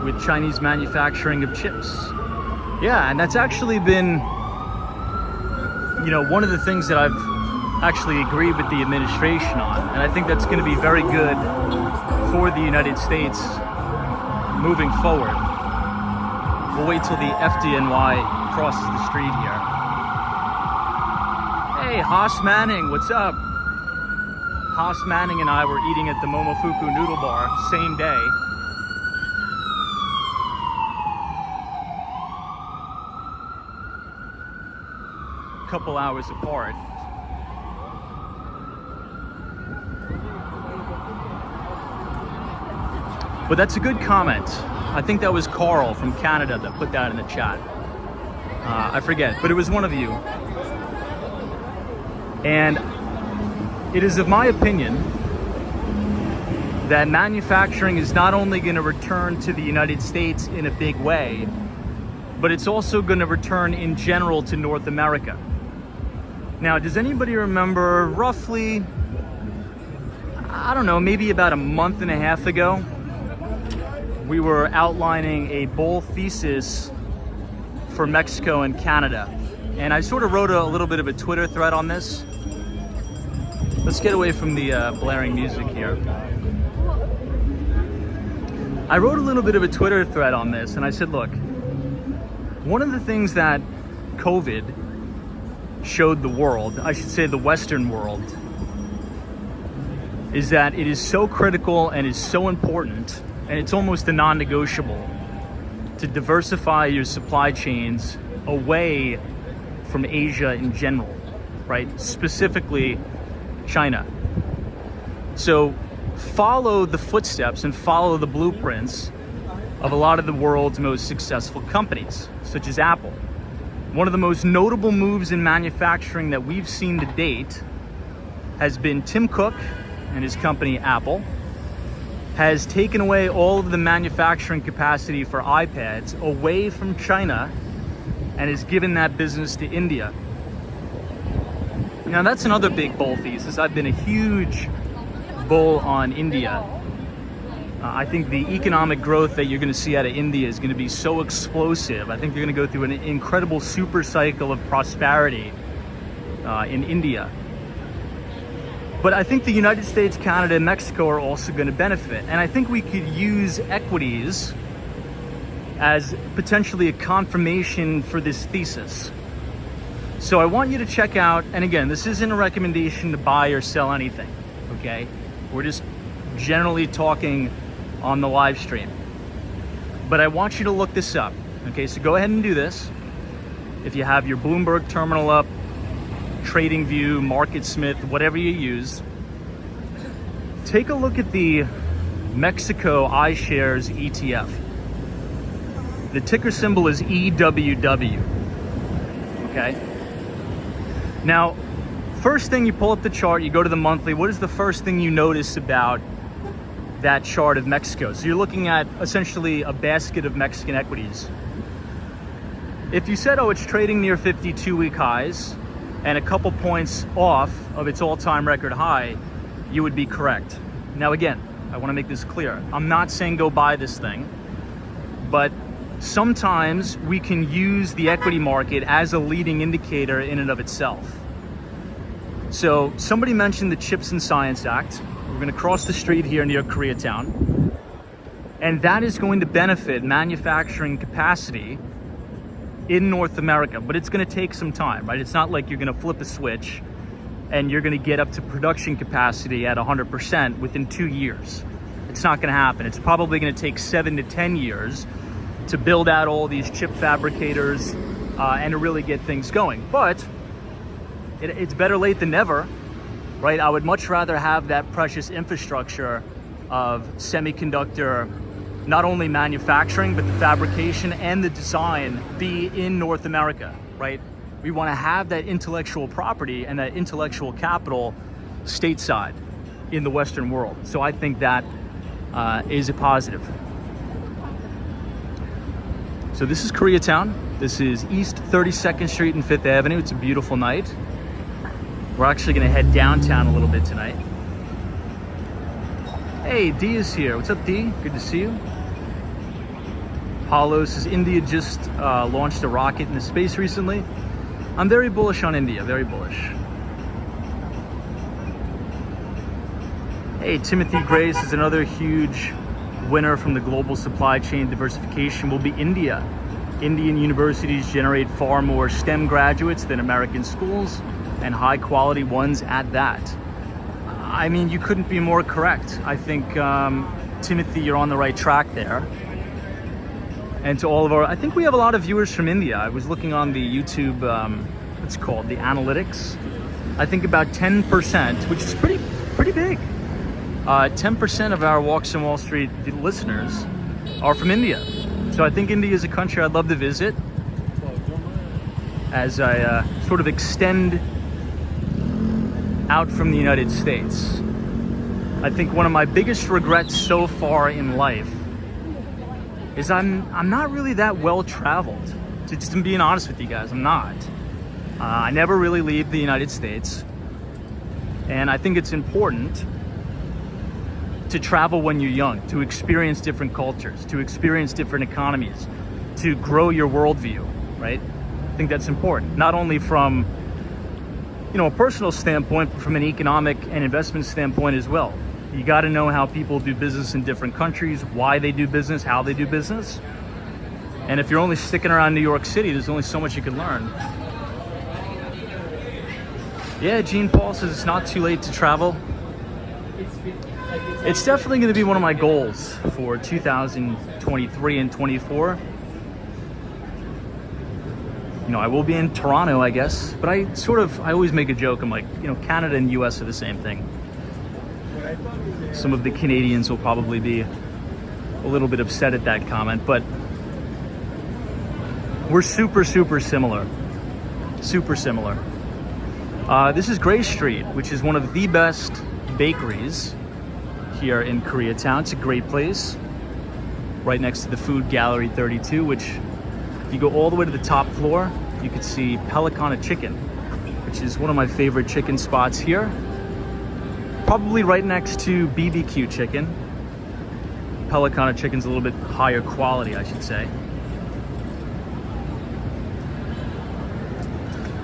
with Chinese manufacturing of chips. Yeah, and that's actually been, you know, one of the things that I've actually agreed with the administration on. And I think that's going to be very good for the United States moving forward. We'll wait till the FDNY crosses the street here. Hey, Haas Manning, what's up? Haas Manning and I were eating at the Momofuku Noodle Bar, same day. A couple hours apart. But that's a good comment. I think that was Carl from Canada that put that in the chat. I forget, but it was one of you. And it is of my opinion that manufacturing is not only going to return to the United States in a big way, but it's also going to return in general to North America. Now, does anybody remember roughly, I don't know, maybe about a month and a half ago, we were outlining a bull thesis for Mexico and Canada. And I sort of wrote a little bit of a Twitter thread on this. Let's get away from the blaring music here. I wrote a little bit of a Twitter thread on this, and I said, look, one of the things that COVID showed the world, I should say the Western world, is that it is so critical and is so important, and it's almost a non-negotiable, to diversify your supply chains away from Asia in general, right? Specifically China. So follow the footsteps and follow the blueprints of a lot of the world's most successful companies, such as Apple. One of the most notable moves in manufacturing that we've seen to date has been Tim Cook and his company Apple has taken away all of the manufacturing capacity for iPads away from China and has given that business to India. Now that's another big bull thesis. I've been a huge bull on India. I think the economic growth that you're going to see out of India is going to be so explosive. I think you're going to go through an incredible super cycle of prosperity in India. But I think the United States, Canada, and Mexico are also going to benefit. And I think we could use equities as potentially a confirmation for this thesis. So I want you to check out, and again, this isn't a recommendation to buy or sell anything, okay? We're just generally talking on the live stream. But I want you to look this up, okay? So go ahead and do this. If you have your Bloomberg terminal up, TradingView, MarketSmith, whatever you use, take a look at the Mexico iShares ETF. The ticker symbol is EWW, okay? Now, first thing you pull up the chart, you go to the monthly, what is the first thing you notice about that chart of Mexico? So you're looking at essentially a basket of Mexican equities. If you said, oh, it's trading near 52-week highs and a couple points off of its all-time record high, you would be correct. Now again, I want to make this clear. I'm not saying go buy this thing, but sometimes we can use the equity market as a leading indicator in and of itself. So somebody mentioned the Chips and Science Act. We're going to cross the street here near Koreatown, and that is going to benefit manufacturing capacity in North America, but it's going to take some time, right? It's not like you're going to flip a switch and you're going to get up to production capacity at 100% within 2 years. It's not going to happen. It's probably going to take 7 to 10 years to build out all these chip fabricators and to really get things going. But it's better late than never, right? I would much rather have that precious infrastructure of semiconductor, not only manufacturing, but the fabrication and the design be in North America, right? We want to have that intellectual property and that intellectual capital stateside in the Western world. So I think that is a positive. So this is Koreatown. This is East 32nd Street and 5th Avenue. It's a beautiful night. We're actually going to head downtown a little bit tonight. Hey, Dee is here. What's up, Dee? Good to see you. Paulo says India just launched a rocket into space recently. I'm very bullish on India, very bullish. Hey, Timothy Grace is another huge winner from the global supply chain diversification will be India. Indian universities generate far more STEM graduates than American schools, and high quality ones at that. I mean, you couldn't be more correct. I think, Timothy, you're on the right track there. And to all of our, I think we have a lot of viewers from India. I was looking on the YouTube, what's it called, the analytics. I think about 10%, which is pretty big. 10% of our Walks on Wall Street listeners are from India. So I think India is a country I'd love to visit as I sort of extend out from the United States. I think one of my biggest regrets so far in life is I'm not really that well traveled. Just to being honest with you guys, I'm not. I never really leave the United States, and I think it's important to travel when you're young, to experience different cultures, to experience different economies, to grow your worldview, right? I think that's important, not only from a personal standpoint, but from an economic and investment standpoint as well. You got to know how people do business in different countries, why they do business, how they do business. And if you're only sticking around New York City, there's only so much you can learn. Yeah, Gene Paul says it's not too late to travel. It's definitely going to be one of my goals for 2023 and 24. I will be in Toronto, I guess, but I always make a joke. I'm like, Canada and US are the same thing. Some of the Canadians will probably be a little bit upset at that comment, but we're super, super similar. Super similar. This is Gray Street, which is one of the best bakeries here in Koreatown. It's a great place. Right next to the Food Gallery 32, which if you go all the way to the top floor, you could see Pelicana Chicken, which is one of my favorite chicken spots here. Probably right next to BBQ chicken. Pelicana chicken's a little bit higher quality, I should say.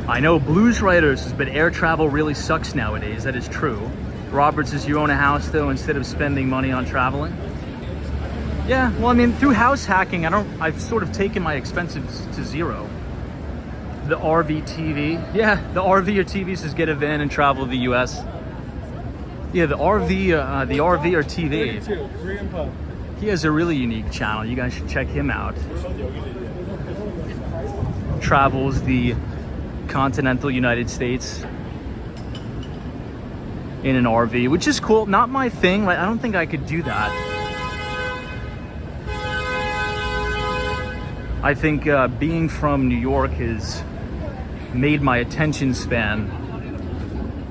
I know blues writers, but air travel really sucks nowadays. That is true. Roberts, is you own a house though instead of spending money on traveling? Yeah, well, I mean, through house hacking, I've sort of taken my expenses to zero. The RV TV. Yeah, the RV or TV says get a van and travel to the US. Yeah, the RV or TV. He has a really unique channel. You guys should check him out. Travels the continental United States in an RV, which is cool. Not my thing. Like, I don't think I could do that. I think being from New York has made my attention span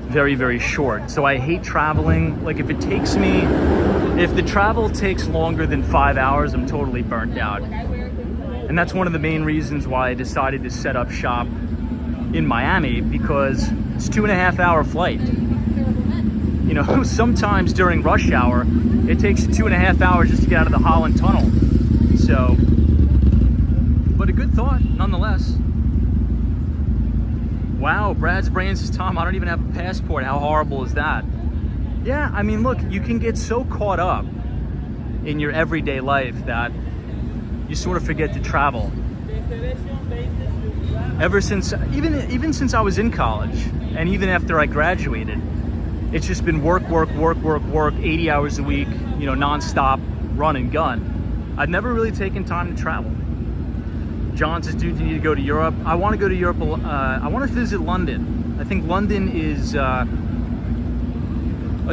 very, very short. So I hate traveling. Like, if the travel takes longer than 5 hours, I'm totally burnt out. And that's one of the main reasons why I decided to set up shop in Miami, because it's 2.5 hour flight. You know, sometimes during rush hour, it takes you 2.5 hours just to get out of the Holland Tunnel. So, but a good thought nonetheless. Wow, Brad's brain says, Tom, I don't even have a passport. How horrible is that? Yeah, I mean, look, you can get so caught up in your everyday life that you sort of forget to travel. Ever since, even since I was in college, and even after I graduated, it's just been work, 80 hours a week, you know, nonstop, run and gun. I've never really taken time to travel. John says, dude, you need to go to Europe. I want to go to Europe. I want to visit London. I think London is a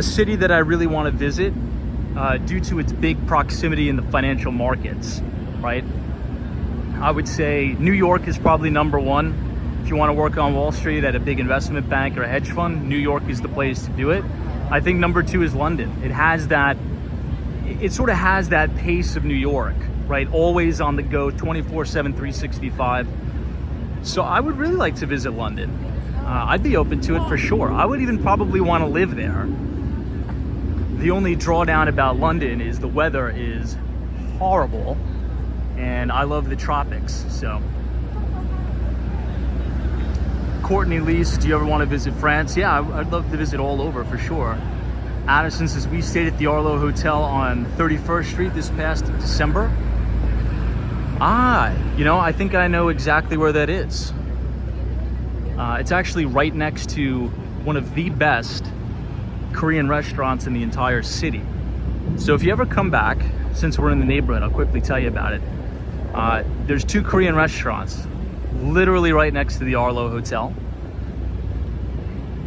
city that I really want to visit due to its big proximity in the financial markets, right? I would say New York is probably number one. If you want to work on Wall Street at a big investment bank or a hedge fund, New York is the place to do it. I think number two is London. It sort of has that pace of New York, right? Always on the go, 24/7, 365. So I would really like to visit London. I'd be open to it for sure. I would even probably want to live there. The only drawdown about London is the weather is horrible, and I love the tropics, so. Courtney Lease, do you ever want to visit France? Yeah, I'd love to visit all over for sure. Addison says, we stayed at the Arlo Hotel on 31st Street this past December. You know, I think I know exactly where that is. It's actually right next to one of the best Korean restaurants in the entire city. So if you ever come back, since we're in the neighborhood, I'll quickly tell you about it. There's 2 Korean restaurants literally right next to the Arlo Hotel.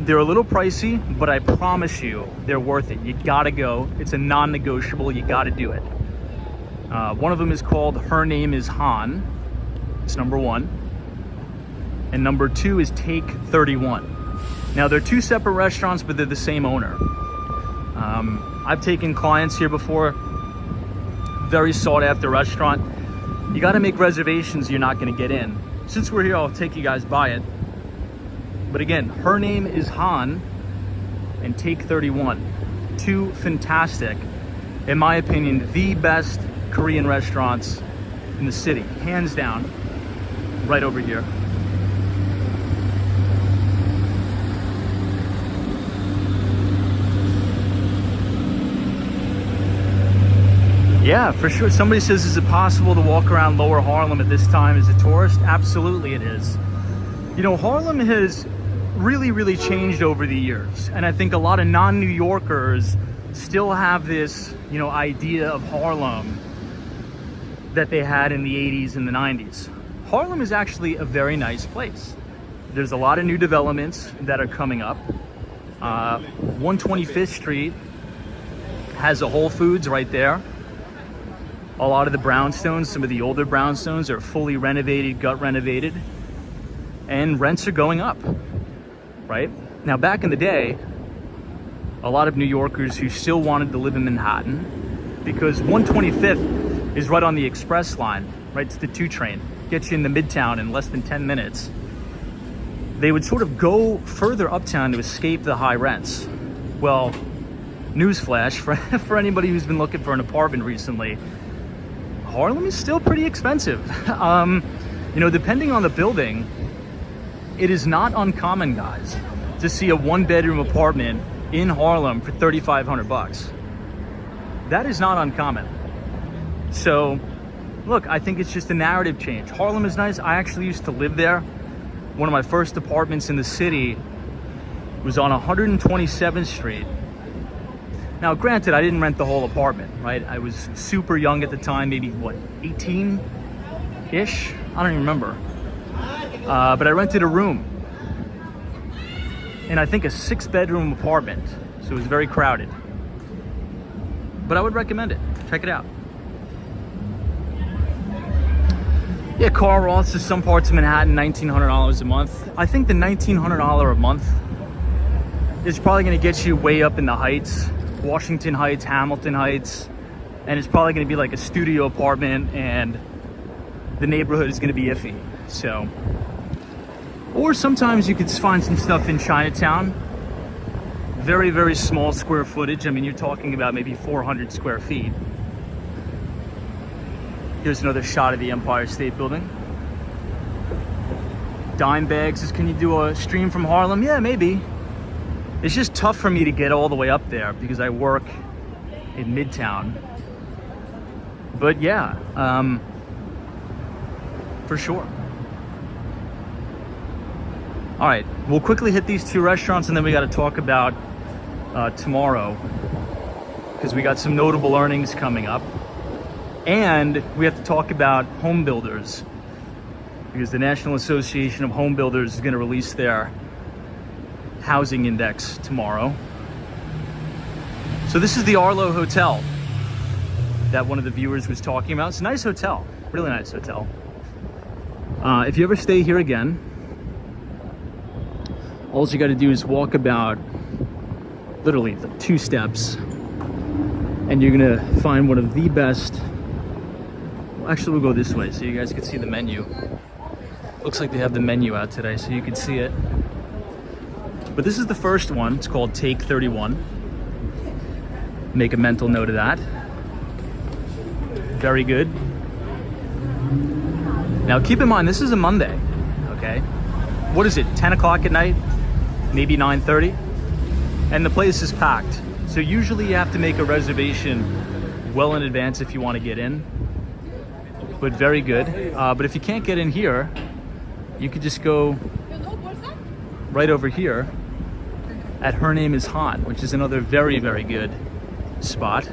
They're a little pricey, but I promise you they're worth it. You gotta go. It's a non-negotiable. You gotta do it. One of them is called Her Name is Han. It's number 1. And number 2 is Take 31. Now, they're 2 separate restaurants, but they're the same owner. I've taken clients here before. Very sought after restaurant. You got to make reservations, you're not going to get in. Since we're here, I'll take you guys by it. But again, Her Name is Han and Take 31. 2 fantastic, in my opinion, the best Korean restaurants in the city. Hands down, right over here. Yeah, for sure. Somebody says, is it possible to walk around Lower Harlem at this time as a tourist? Absolutely it is. You know, Harlem has really changed over the years. And I think a lot of non-New Yorkers still have this, you know, idea of Harlem that they had in the 80s and the 90s. Harlem is actually a very nice place. There's a lot of new developments that are coming up. 125th Street has a Whole Foods right there. A lot of the brownstones, some of the older brownstones are fully renovated, gut renovated, and rents are going up, right? Now, back in the day, a lot of New Yorkers who still wanted to live in Manhattan, because 125th is right on the express line, right? It's the 2 train, gets you in the Midtown in less than 10 minutes. they would sort of go further uptown to escape the high rents. Well, newsflash for anybody who's been looking for an apartment recently, Harlem is still pretty expensive. You know, depending on the building, it is not uncommon, guys, to see a 1-bedroom apartment in Harlem for $3,500. That is not uncommon. So, look, I think it's just a narrative change. Harlem is nice. I actually used to live there. One of my first apartments in the city was on 127th Street. Now, granted, I didn't rent the whole apartment, right? I was super young at the time, maybe, what, 18-ish? I don't even remember. But I rented a room. And I think a 6-bedroom apartment. So it was very crowded. But I would recommend it. Check it out. Yeah, Carl Ross is some parts of Manhattan, $1,900 a month. I think the $1,900 a month is probably going to get you way up in the Heights, Washington Heights, Hamilton Heights, and it's probably going to be like a studio apartment, and the neighborhood is going to be iffy. So, or sometimes you could find some stuff in Chinatown. Very, very small square footage. I mean, you're talking about maybe 400 square feet. Here's another shot of the Empire State Building. Dime Bag says, can you do a stream from Harlem? Yeah, maybe. It's just tough for me to get all the way up there because I work in Midtown. But yeah, for sure. All right, we'll quickly hit these 2 restaurants and then we got to talk about tomorrow, because we got some notable earnings coming up, and we have to talk about home builders, because the National Association of Home Builders is going to release their housing index tomorrow. So this is the Arlo Hotel that one of the viewers was talking about. It's a nice hotel, really nice hotel. If you ever stay here again, all you got to do is walk about literally 2 steps and you're gonna find one of the best. Well, actually, we'll go this way so you guys can see the menu. Looks like they have the menu out today so you can see it. But this is the first one. It's called Take 31. Make a mental note of that. Very good. Now keep in mind, this is a Monday, okay? What is it, 10 o'clock at night? Maybe 9:30? And the place is packed. So usually you have to make a reservation well in advance if you want to get in. But very good. But if you can't get in here, you could just go right over here at Her Name is Hot, which is another very, very good spot.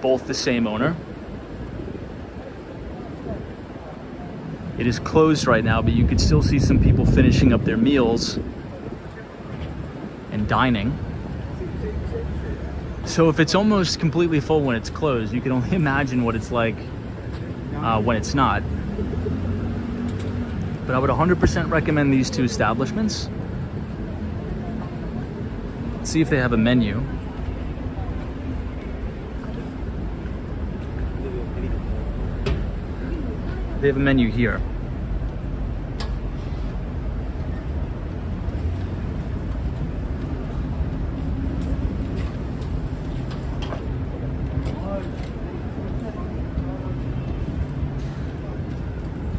Both the same owner. It is closed right now, but you could still see some people finishing up their meals and dining. So if it's almost completely full when it's closed, you can only imagine what it's like when it's not. But I would 100% recommend these 2 establishments. Let's see if they have a menu. They have a menu here.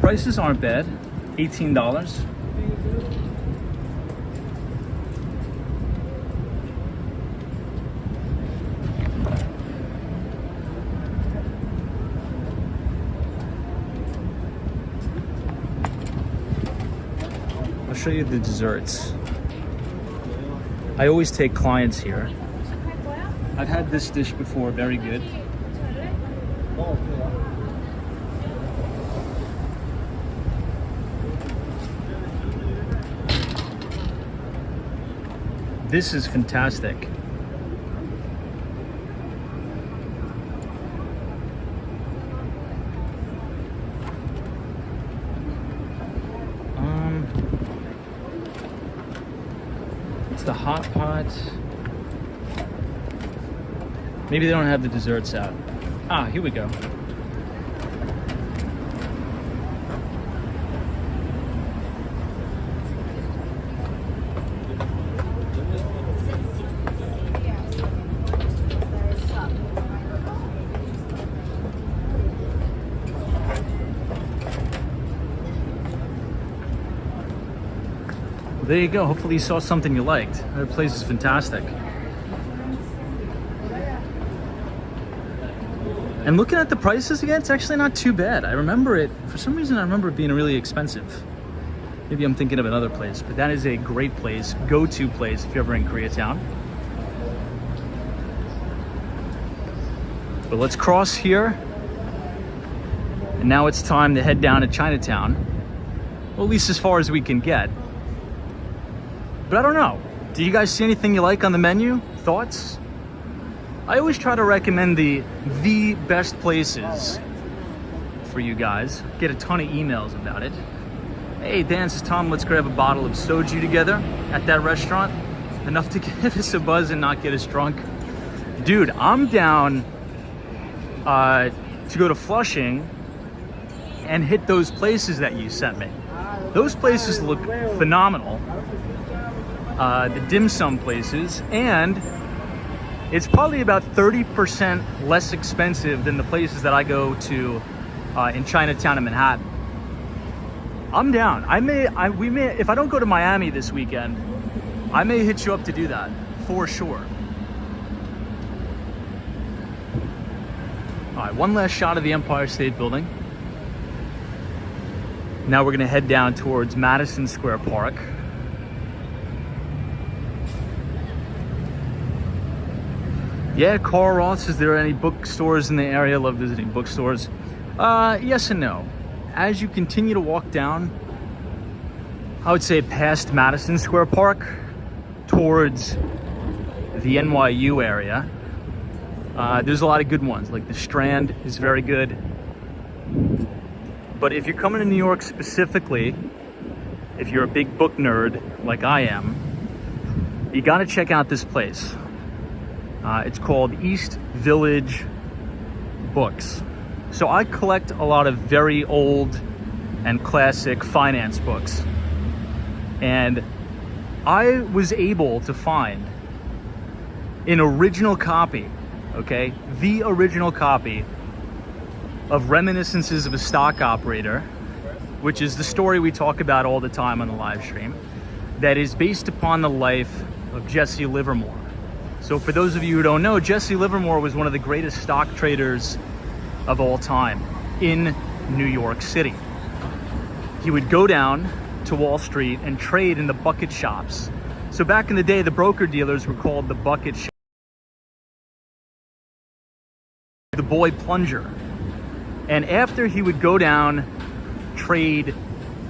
Prices aren't bad. $18. I'll show you the desserts. I always take clients here. I've had this dish before, very good. This is fantastic. It's the hot pot. Maybe they don't have the desserts out. Ah, here we go. there you go. Hopefully you saw something you liked. That place is fantastic. And looking at the prices again, it's actually not too bad. I remember it, for some reason I remember it being really expensive. Maybe I'm thinking of another place, but that is a great place, go-to place if you're ever in Koreatown. But let's cross here. And now it's time to head down to Chinatown. Well, at least as far as we can get. But I don't know. Do you guys see anything you like on the menu? Thoughts? I always try to recommend the best places for you guys. Get a ton of emails about it. Hey, Dan, this is Tom. Let's grab a bottle of soju together at that restaurant. Enough to give us a buzz and not get us drunk. Dude, I'm down to go to Flushing and hit those places that you sent me. Those places look phenomenal. The dim sum places, and it's probably about 30% less expensive than the places that I go to in Chinatown and Manhattan. I'm down. We may, if I don't go to Miami this weekend, I may hit you up to do that for sure. All right, one last shot of the Empire State Building. Now we're gonna head down towards Madison Square Park. Yeah, Carl Ross, is there any bookstores in the area? I love visiting bookstores. Yes and no. As you continue to walk down, I would say past Madison Square Park towards the NYU area, there's a lot of good ones. Like the Strand is very good. But if you're coming to New York specifically, if you're a big book nerd like I am, you gotta check out this place. It's called East Village Books. So I collect a lot of very old and classic finance books. And I was able to find an original copy, okay? The original copy of Reminiscences of a Stock Operator, which is the story we talk about all the time on the live stream, that is based upon the life of Jesse Livermore. So for those of you who don't know, Jesse Livermore was one of the greatest stock traders of all time in New York City. He would go down to Wall Street and trade in the bucket shops. So back in the day, the broker dealers were called the bucket shops. The boy plunger. And after he would go down, trade,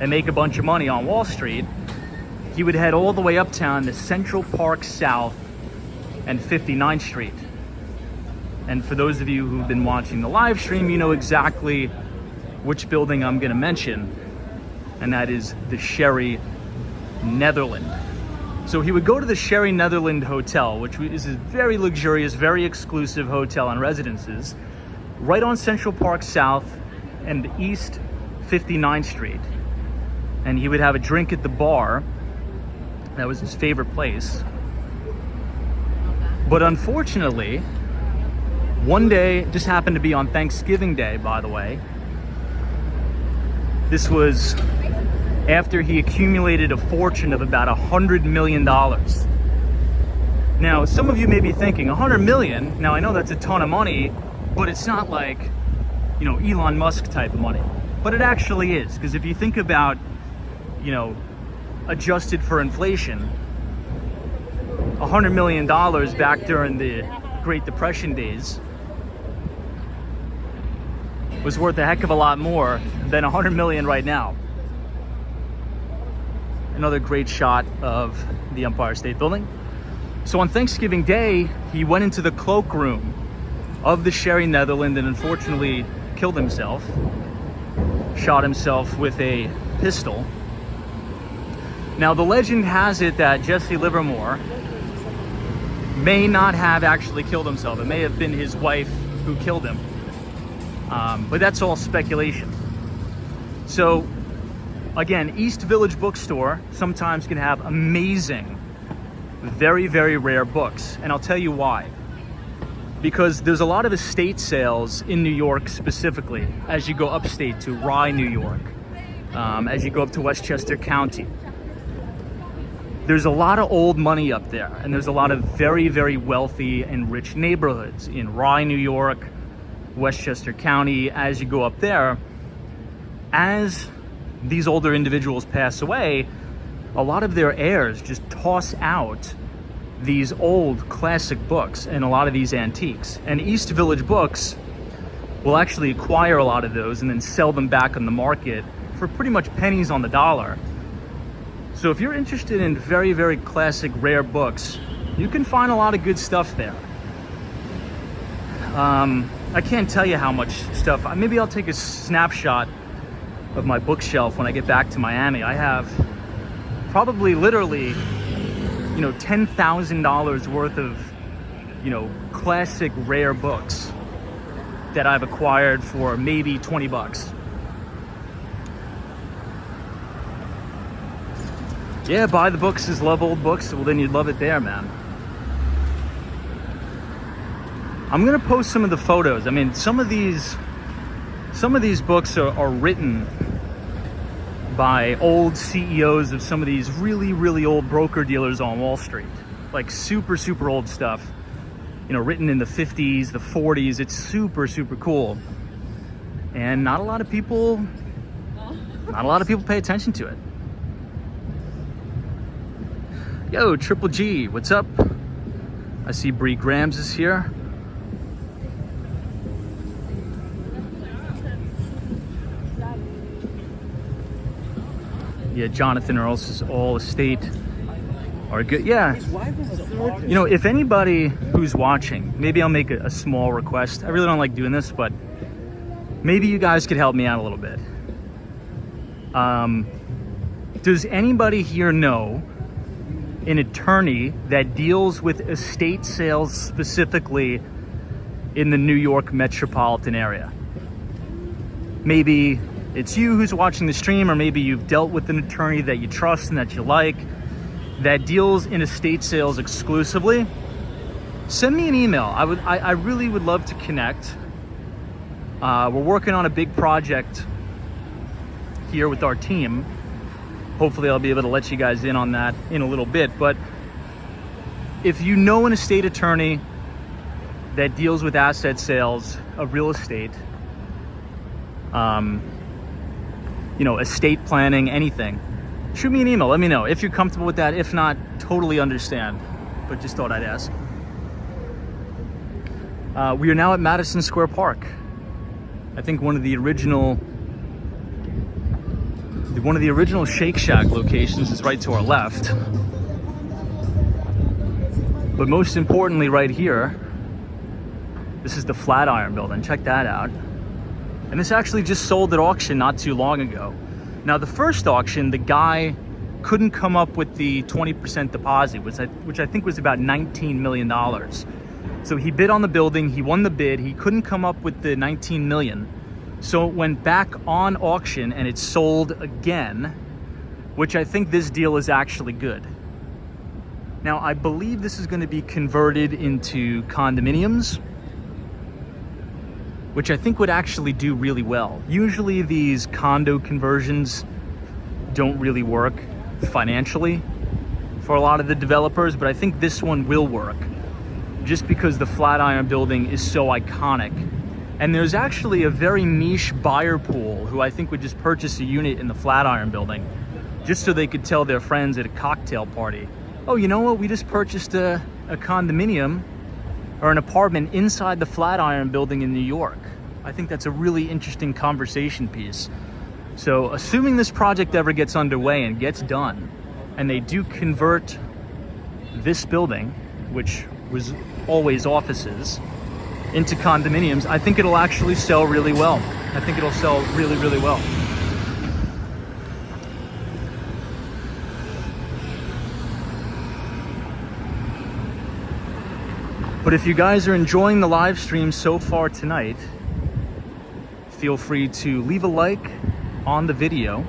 and make a bunch of money on Wall Street, he would head all the way uptown to Central Park South and 59th Street. And for those of you who've been watching the live stream, you know exactly which building I'm gonna mention, and that is the Sherry Netherland. So he would go to the Sherry Netherland Hotel, which is a very luxurious, very exclusive hotel and residences, right on Central Park South and East 59th Street. And he would have a drink at the bar. That was his favorite place. But unfortunately, one day, just happened to be on Thanksgiving Day, by the way. This was after he accumulated a fortune of about $100 million. Now, some of you may be thinking, 100 million? Now, I know that's a ton of money, but it's not like, you know, Elon Musk type of money. But it actually is, because if you think about, you know, adjusted for inflation, $100 million back during the Great Depression days was worth a heck of a lot more than 100 million right now. Another great shot of the Empire State Building. So on Thanksgiving Day, he went into the cloakroom of the Sherry Netherland and unfortunately killed himself. Shot himself with a pistol. Now the legend has it that Jesse Livermore may not have actually killed himself. It may have been his wife who killed him. But that's all speculation. So again, East Village Bookstore sometimes can have amazing, very, very rare books. And I'll tell you why. Because there's a lot of estate sales in New York specifically, as you go upstate to Rye, New York, as you go up to Westchester County. there's a lot of old money up there, and there's a lot of very, very wealthy and rich neighborhoods in Rye, New York, Westchester County. As you go up there, as these older individuals pass away, a lot of their heirs just toss out these old classic books and a lot of these antiques. And East Village Books will actually acquire a lot of those and then sell them back on the market for pretty much pennies on the dollar. So if you're interested in very, very classic, rare books, you can find a lot of good stuff there. I can't tell you how much stuff. Maybe I'll take a snapshot of my bookshelf when I get back to Miami. I have probably literally, you know, $10,000 worth of, you know, classic rare books that I've acquired for maybe 20 bucks. Yeah, buy the books is love old books. Well, then you'd love it there, man. I'm gonna post some of the photos. I mean, some of these books are written by old CEOs of some of these really, really old broker dealers on Wall Street. Like super, super old stuff. You know, written in the 50s, the 40s. It's super, super cool. And not a lot of people pay attention to it. Yo, Triple G, what's up? I see Bree Grams is here. Yeah, Jonathan Earls' all estate are good. Yeah, you know, if anybody who's watching, maybe I'll make a small request. I really don't like doing this, but maybe you guys could help me out a little bit. Does anybody here know an attorney that deals with estate sales specifically in the New York metropolitan area? Maybe it's you who's watching the stream, or maybe you've dealt with an attorney that you trust and that you like, that deals in estate sales exclusively. Send me an email. I really would love to connect. We're working on a big project here with our team. Hopefully I'll be able to let you guys in on that in a little bit. But if you know an estate attorney that deals with asset sales of real estate, you know, estate planning, anything, shoot me an email. Let me know if you're comfortable with that. If not, totally understand. But just thought I'd ask. We are now at Madison Square Park. I think one of the original Shake Shack locations is right to our left. But most importantly, right here, this is the Flatiron Building. Check that out. And this actually just sold at auction not too long ago. Now, the first auction, the guy couldn't come up with the 20% deposit, which I think was about $19 million. So he bid on the building, he won the bid, he couldn't come up with the 19 million. So it went back on auction and it sold again, which I think this deal is actually good. Now, I believe this is going to be converted into condominiums, which I think would actually do really well. Usually these condo conversions don't really work financially for a lot of the developers, but I think this one will work just because the Flatiron Building is so iconic. And there's actually a very niche buyer pool who I think would just purchase a unit in the Flatiron Building just so they could tell their friends at a cocktail party, oh, you know what, we just purchased a condominium or an apartment inside the Flatiron Building in New York. I think that's a really interesting conversation piece. So assuming this project ever gets underway and gets done, and they do convert this building, which was always offices, into condominiums, I think it'll actually sell really well. I think it'll sell really, really well. But if you guys are enjoying the live stream so far tonight, feel free to leave a like on the video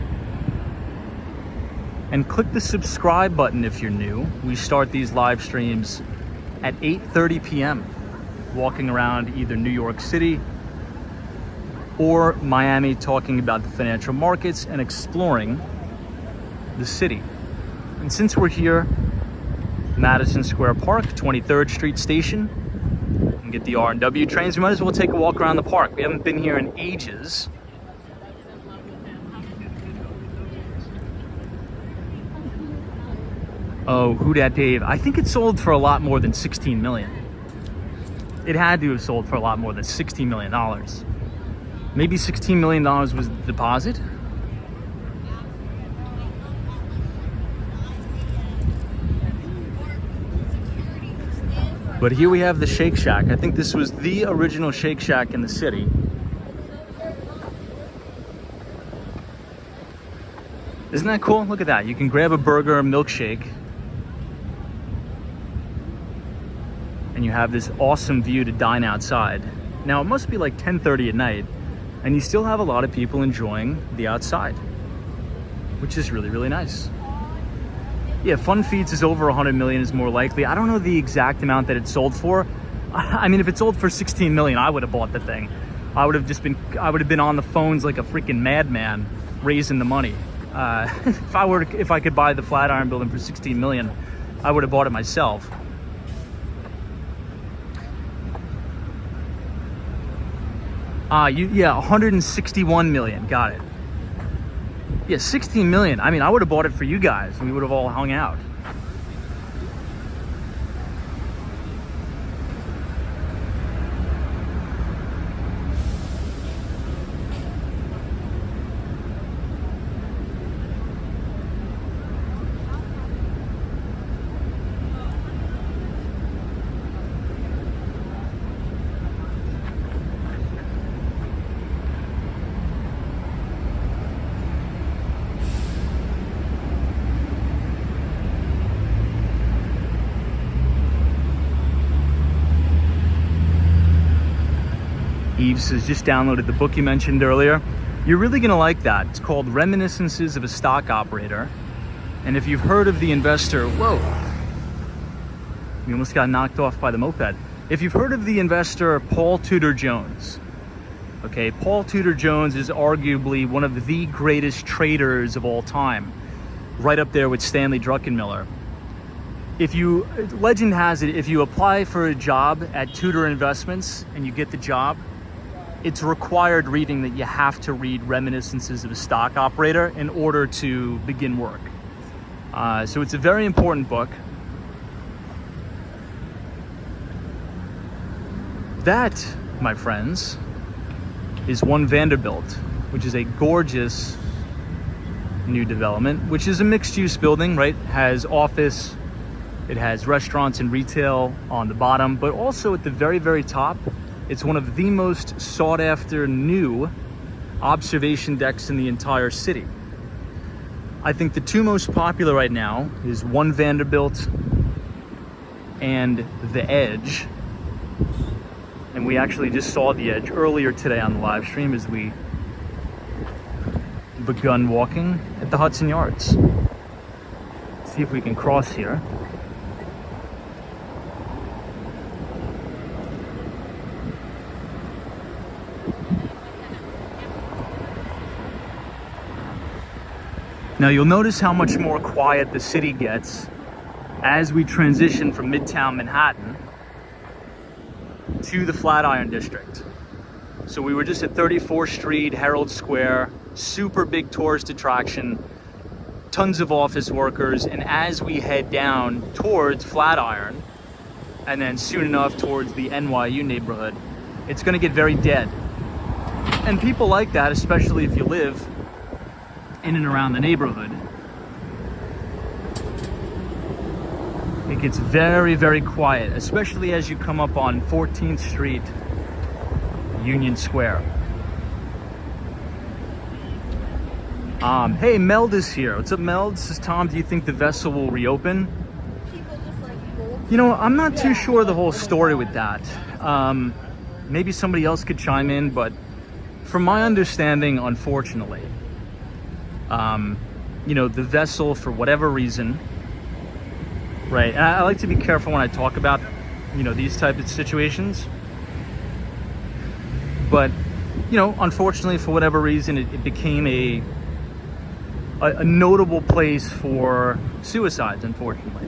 and click the subscribe button if you're new. We start these live streams at 8:30 p.m. walking around either New York City or Miami, talking about the financial markets and exploring the city. And since we're here, Madison Square Park, 23rd Street Station, and get the R&W trains, we might as well take a walk around the park. We haven't been here in ages. Oh, who dat Dave? I think it sold for a lot more than 16 million. It had to have sold for a lot more than $16 million. Maybe $16 million was the deposit? But here we have the Shake Shack. I think this was the original Shake Shack in the city. Isn't that cool? Look at that. You can grab a burger, a milkshake, and you have this awesome view to dine outside. Now it must be like 10:30 at night, and you still have a lot of people enjoying the outside, which is really, really nice. Yeah, Fun Feeds is over 100 million is more likely. I don't know the exact amount that it sold for. I mean, if it sold for 16 million, I would have bought the thing. I would have been on the phones like a freaking madman raising the money. If I could buy the Flatiron Building for 16 million, I would have bought it myself. Yeah, 161 million. Got it. Yeah, 16 million. I mean, I would have bought it for you guys and we would have all hung out. Eves has just downloaded the book you mentioned earlier. You're really gonna like that. It's called Reminiscences of a Stock Operator. And if you've heard of the investor, whoa, we almost got knocked off by the moped. If you've heard of the investor Paul Tudor Jones, okay, Paul Tudor Jones is arguably one of the greatest traders of all time, right up there with Stanley Druckenmiller. Legend has it, if you apply for a job at Tudor Investments and you get the job, it's required reading that you have to read Reminiscences of a Stock Operator in order to begin work. So it's a very important book. That, my friends, is One Vanderbilt, which is a gorgeous new development, which is a mixed-use building, right? It has office, it has restaurants and retail on the bottom, but also at the very, very top, it's one of the most sought-after new observation decks in the entire city. I think the two most popular right now is One Vanderbilt and The Edge. And we actually just saw The Edge earlier today on the live stream as we begun walking at the Hudson Yards. Let's see if we can cross here. Now you'll notice how much more quiet the city gets as we transition from Midtown Manhattan to the Flatiron District. So we were just at 34th Street, Herald Square, super big tourist attraction, tons of office workers, and as we head down towards Flatiron, and then soon enough towards the NYU neighborhood, it's gonna get very dead. And people like that, especially if you live in and around the neighborhood. It gets very, very quiet, especially as you come up on 14th Street, Union Square. Hey, Meld is here. What's up, Meld? This is Tom. Do you think the vessel will reopen? You know, I'm not too sure the whole story with that. Maybe somebody else could chime in, but from my understanding, unfortunately, you know, the vessel, for whatever reason, right? And I like to be careful when I talk about, you know, these types of situations. But, you know, unfortunately, for whatever reason, it became a a notable place for suicides, unfortunately.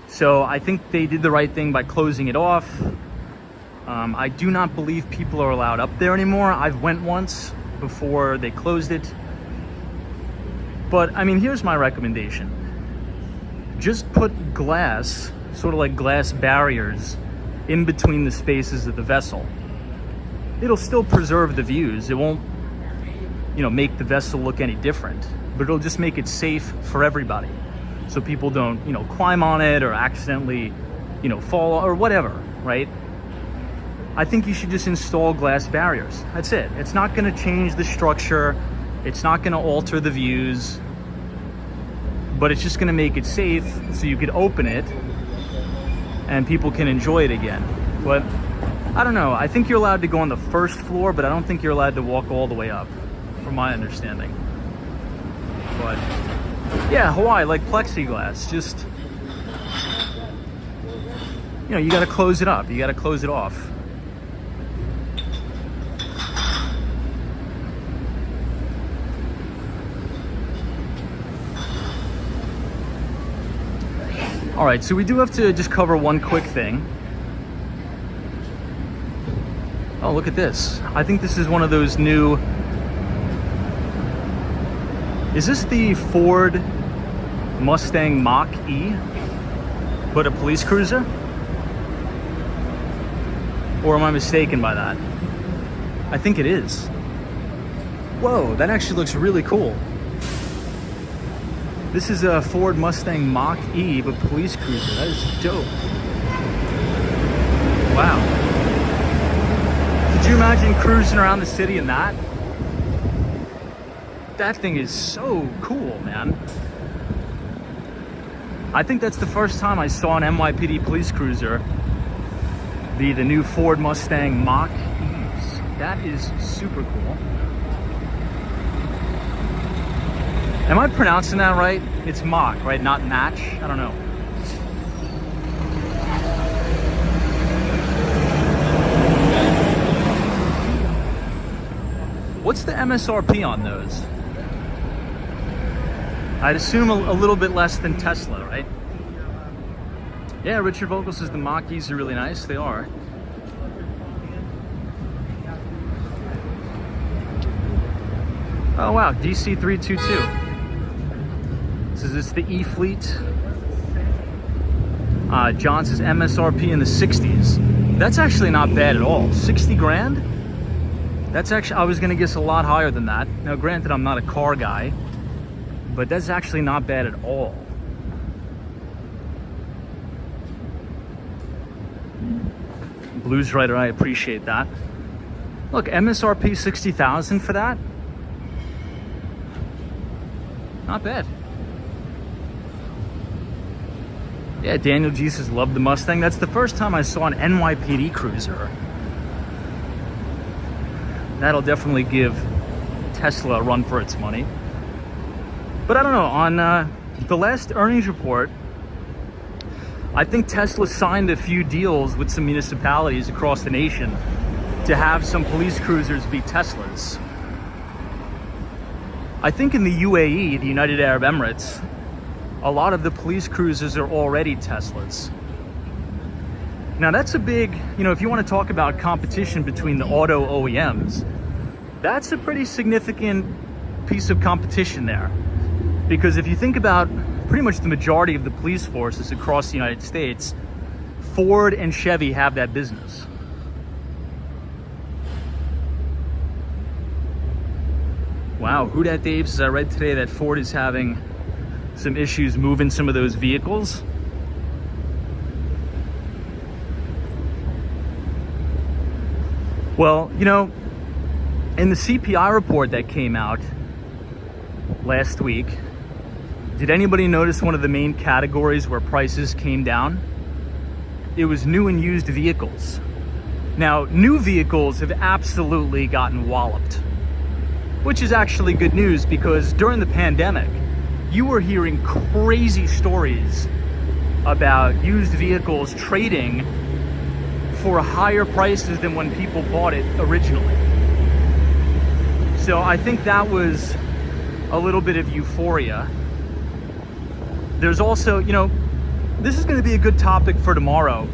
So I think they did the right thing by closing it off. I do not believe people are allowed up there anymore. I've went once before they closed it. But I mean, here's my recommendation. Just put glass, sort of like glass barriers, in between the spaces of the vessel. It'll still preserve the views. It won't, make the vessel look any different, but it'll just make it safe for everybody. So people don't, climb on it or accidentally, fall or whatever, right? I think you should just install glass barriers. That's it. It's not going to change the structure. It's not going to alter the views, but it's just going to make it safe so you could open it and people can enjoy it again. But I don't know. I think you're allowed to go on the first floor, but I don't think you're allowed to walk all the way up, from my understanding. But yeah, Hawaii, like plexiglass, just, you got to close it up. You got to close it off. All right, so we do have to just cover one quick thing. Oh, look at this. I think this is one of those new... Is this the Ford Mustang Mach-E, but a police cruiser? Or am I mistaken by that? I think it is. Whoa, that actually looks really cool. This is a Ford Mustang Mach-E, but police cruiser. That is dope. Wow. Could you imagine cruising around the city in that? That thing is so cool, man. I think that's the first time I saw an NYPD police cruiser be the new Ford Mustang Mach-E's. That is super cool. Am I pronouncing that right? It's Mach, right? Not match? I don't know. What's the MSRP on those? I'd assume a little bit less than Tesla, right? Yeah, Richard Vogel says the Mach-E's are really nice. They are. Oh wow, DC322. Is this the E-Fleet? John says MSRP in the 60s. That's actually not bad at all. 60 grand? That's actually, I was gonna guess a lot higher than that. Now granted, I'm not a car guy, but that's actually not bad at all. Blues Rider, I appreciate that. Look, MSRP 60,000 for that? Not bad. Yeah, Daniel G says, love the Mustang. That's the first time I saw an NYPD cruiser. That'll definitely give Tesla a run for its money. But I don't know, on the last earnings report, I think Tesla signed a few deals with some municipalities across the nation to have some police cruisers be Teslas. I think in the UAE, the United Arab Emirates, a lot of the police cruisers are already Teslas. Now that's a big, if you want to talk about competition between the auto OEMs, that's a pretty significant piece of competition there. Because if you think about pretty much the majority of the police forces across the United States, Ford and Chevy have that business. Wow, Who Dat Dave says, I read today that Ford is having some issues moving some of those vehicles. Well, in the CPI report that came out last week, did anybody notice one of the main categories where prices came down? It was new and used vehicles. Now, new vehicles have absolutely gotten walloped, which is actually good news because during the pandemic, you were hearing crazy stories about used vehicles trading for higher prices than when people bought it originally. So I think that was a little bit of euphoria. There's also, you know, this is going to be a good topic for tomorrow,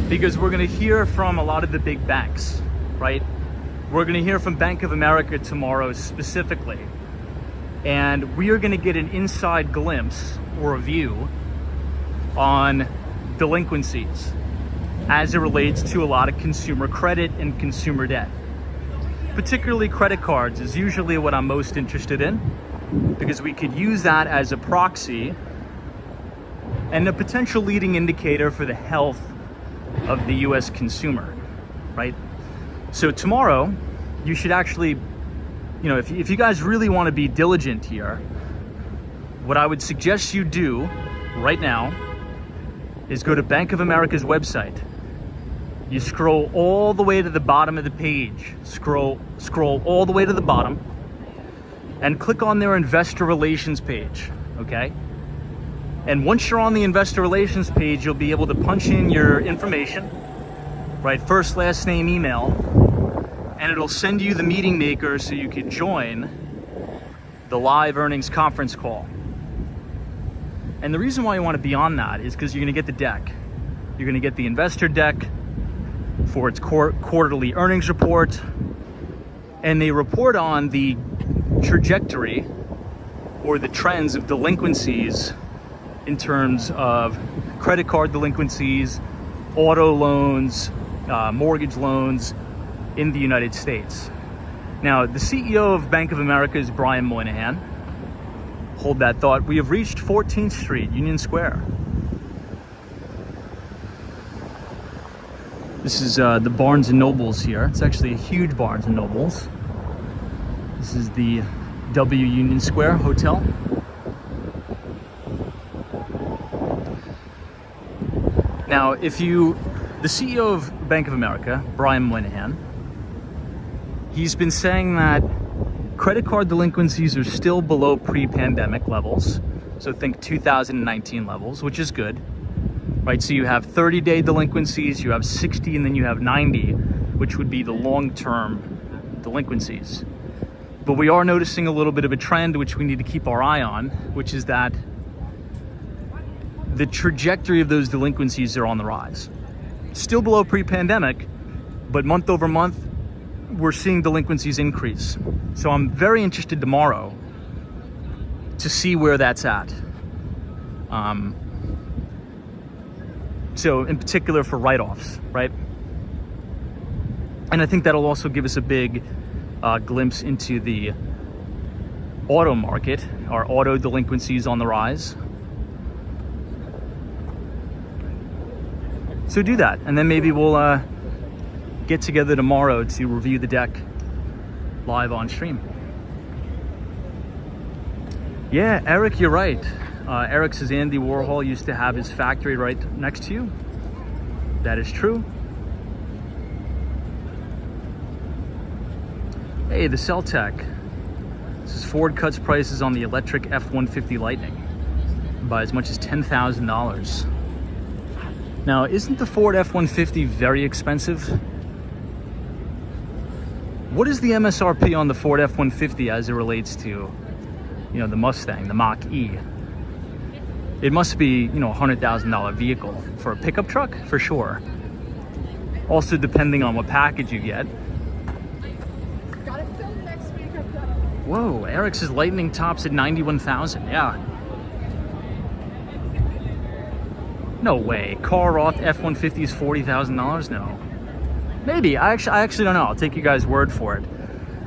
because we're going to hear from a lot of the big banks, right? We're going to hear from Bank of America tomorrow specifically, and we are going to get an inside glimpse or a view on delinquencies as it relates to a lot of consumer credit and consumer debt. Particularly credit cards is usually what I'm most interested in, because we could use that as a proxy and a potential leading indicator for the health of the US consumer, right? So tomorrow, you should actually, you know, if you guys really want to be diligent here, what I would suggest you do right now is go to Bank of America's website. You scroll all the way to the bottom of the page, scroll all the way to the bottom, and click on their investor relations page, okay? And once you're on the investor relations page, you'll be able to punch in your information, right? First, last name, email, and it'll send you the meeting maker so you can join the live earnings conference call. And the reason why you want to be on that is because you're going to get the deck. You're going to get the investor deck for its quarterly earnings report, and they report on the trajectory or the trends of delinquencies in terms of credit card delinquencies, auto loans, mortgage loans in the United States. Now, the CEO of Bank of America is Brian Moynihan. Hold that thought. We have reached 14th Street, Union Square. This is the Barnes & Nobles here. It's actually a huge Barnes & Nobles. This is the W Union Square Hotel. Now, the CEO of Bank of America, Brian Moynihan, he's been saying that credit card delinquencies are still below pre-pandemic levels. So think 2019 levels, which is good, right? So you have 30-day delinquencies, you have 60, and then you have 90, which would be the long-term delinquencies. But we are noticing a little bit of a trend which we need to keep our eye on, which is that the trajectory of those delinquencies are on the rise. Still below pre-pandemic, but month over month, we're seeing delinquencies increase. So I'm very interested tomorrow to see where that's at. So in particular for write-offs, right? And I think that'll also give us a big glimpse into the auto market. Our auto delinquencies on the rise. So do that, and then maybe we'll get together tomorrow to review the deck live on stream. Yeah, Eric, you're right. Eric says Andy Warhol used to have his factory right next to you. That is true. Hey, the Celtec. This is Ford cuts prices on the electric F-150 Lightning by as much as $10,000. Now, isn't the Ford F-150 very expensive? What is the MSRP on the Ford F-150 as it relates to, you know, the Mustang, the Mach-E? It must be, you know, a $100,000 vehicle for a pickup truck, for sure. Also, depending on what package you get. Got it filmed next week. Whoa, Eric's Lightning tops at 91,000. Yeah. No way. Carl Roth F-150 is $40,000? No. Maybe. I actually don't know. I'll take you guys' word for it.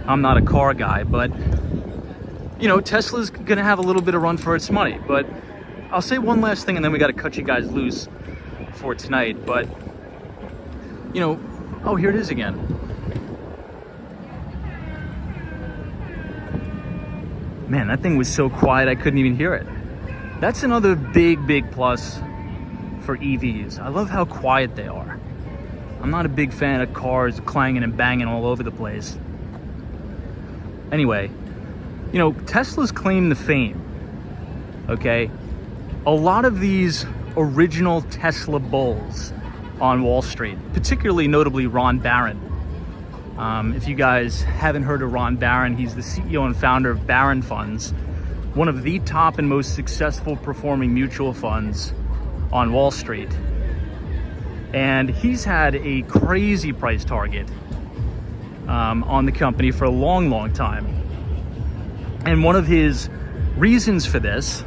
I'm not a car guy, but you know, Tesla's gonna have a little bit of run for its money. But I'll say one last thing, and then we got to cut you guys loose for tonight. But you know, oh, here it is again. Man, that thing was so quiet I couldn't even hear it. That's another big plus for EVs. I love how quiet they are. I'm not a big fan of cars clanging and banging all over the place. Anyway, you know, Tesla's claim to fame, okay? A lot of these original Tesla bulls on Wall Street, particularly notably Ron Barron, If you guys haven't heard of Ron Barron, he's the CEO and founder of Barron Funds, one of the top and most successful performing mutual funds on Wall Street. And he's had a crazy price target on the company for a long, long time. And one of his reasons for this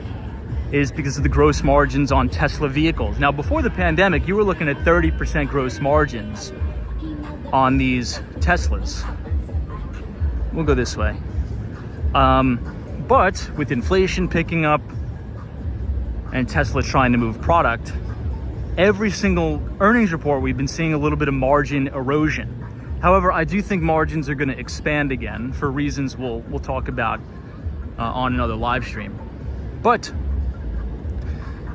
is because of the gross margins on Tesla vehicles. Now, before the pandemic, you were looking at 30% gross margins on these Teslas. We'll go this way. But with inflation picking up and Tesla trying to move product, every single earnings report we've been seeing a little bit of margin erosion. However, I do think margins are going to expand again for reasons we'll talk about on another live stream. But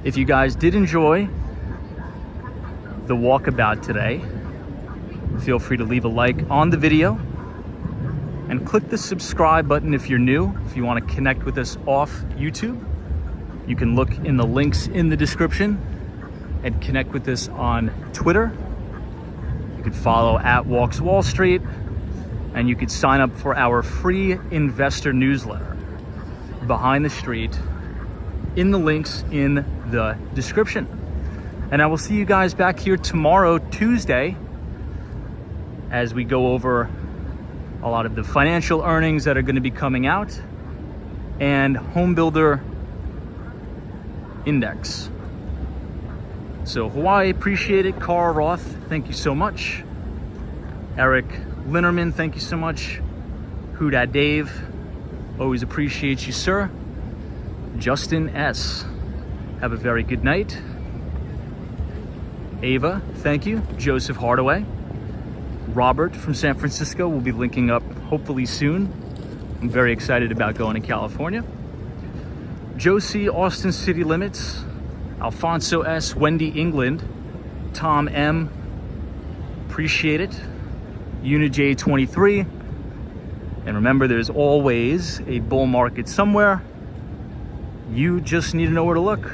if you guys did enjoy the walkabout today, feel free to leave a like on the video and click the subscribe button if you're new. If you want to connect with us off YouTube, you can look in the links in the description and connect with us on Twitter. You could follow @Walks Wall Street, and you could sign up for our free investor newsletter, Behind the Street, in the links in the description. And I will see you guys back here tomorrow, Tuesday, as we go over a lot of the financial earnings that are going to be coming out and home builder index. So Hawaii, appreciate it. Carl Roth, thank you so much. Eric Linnerman, thank you so much. Who Dat Dave, always appreciate you, sir. Justin S, have a very good night. Ava, thank you. Joseph Hardaway. Robert from San Francisco will be linking up hopefully soon. I'm very excited about going to California. Josie, Austin City Limits. Alfonso S, Wendy England, Tom M, appreciate it. Unij 23. And remember, there's always a bull market somewhere. You just need to know where to look.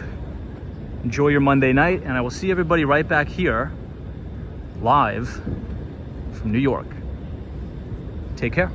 Enjoy your Monday night, and I will see everybody right back here, live from New York. Take care.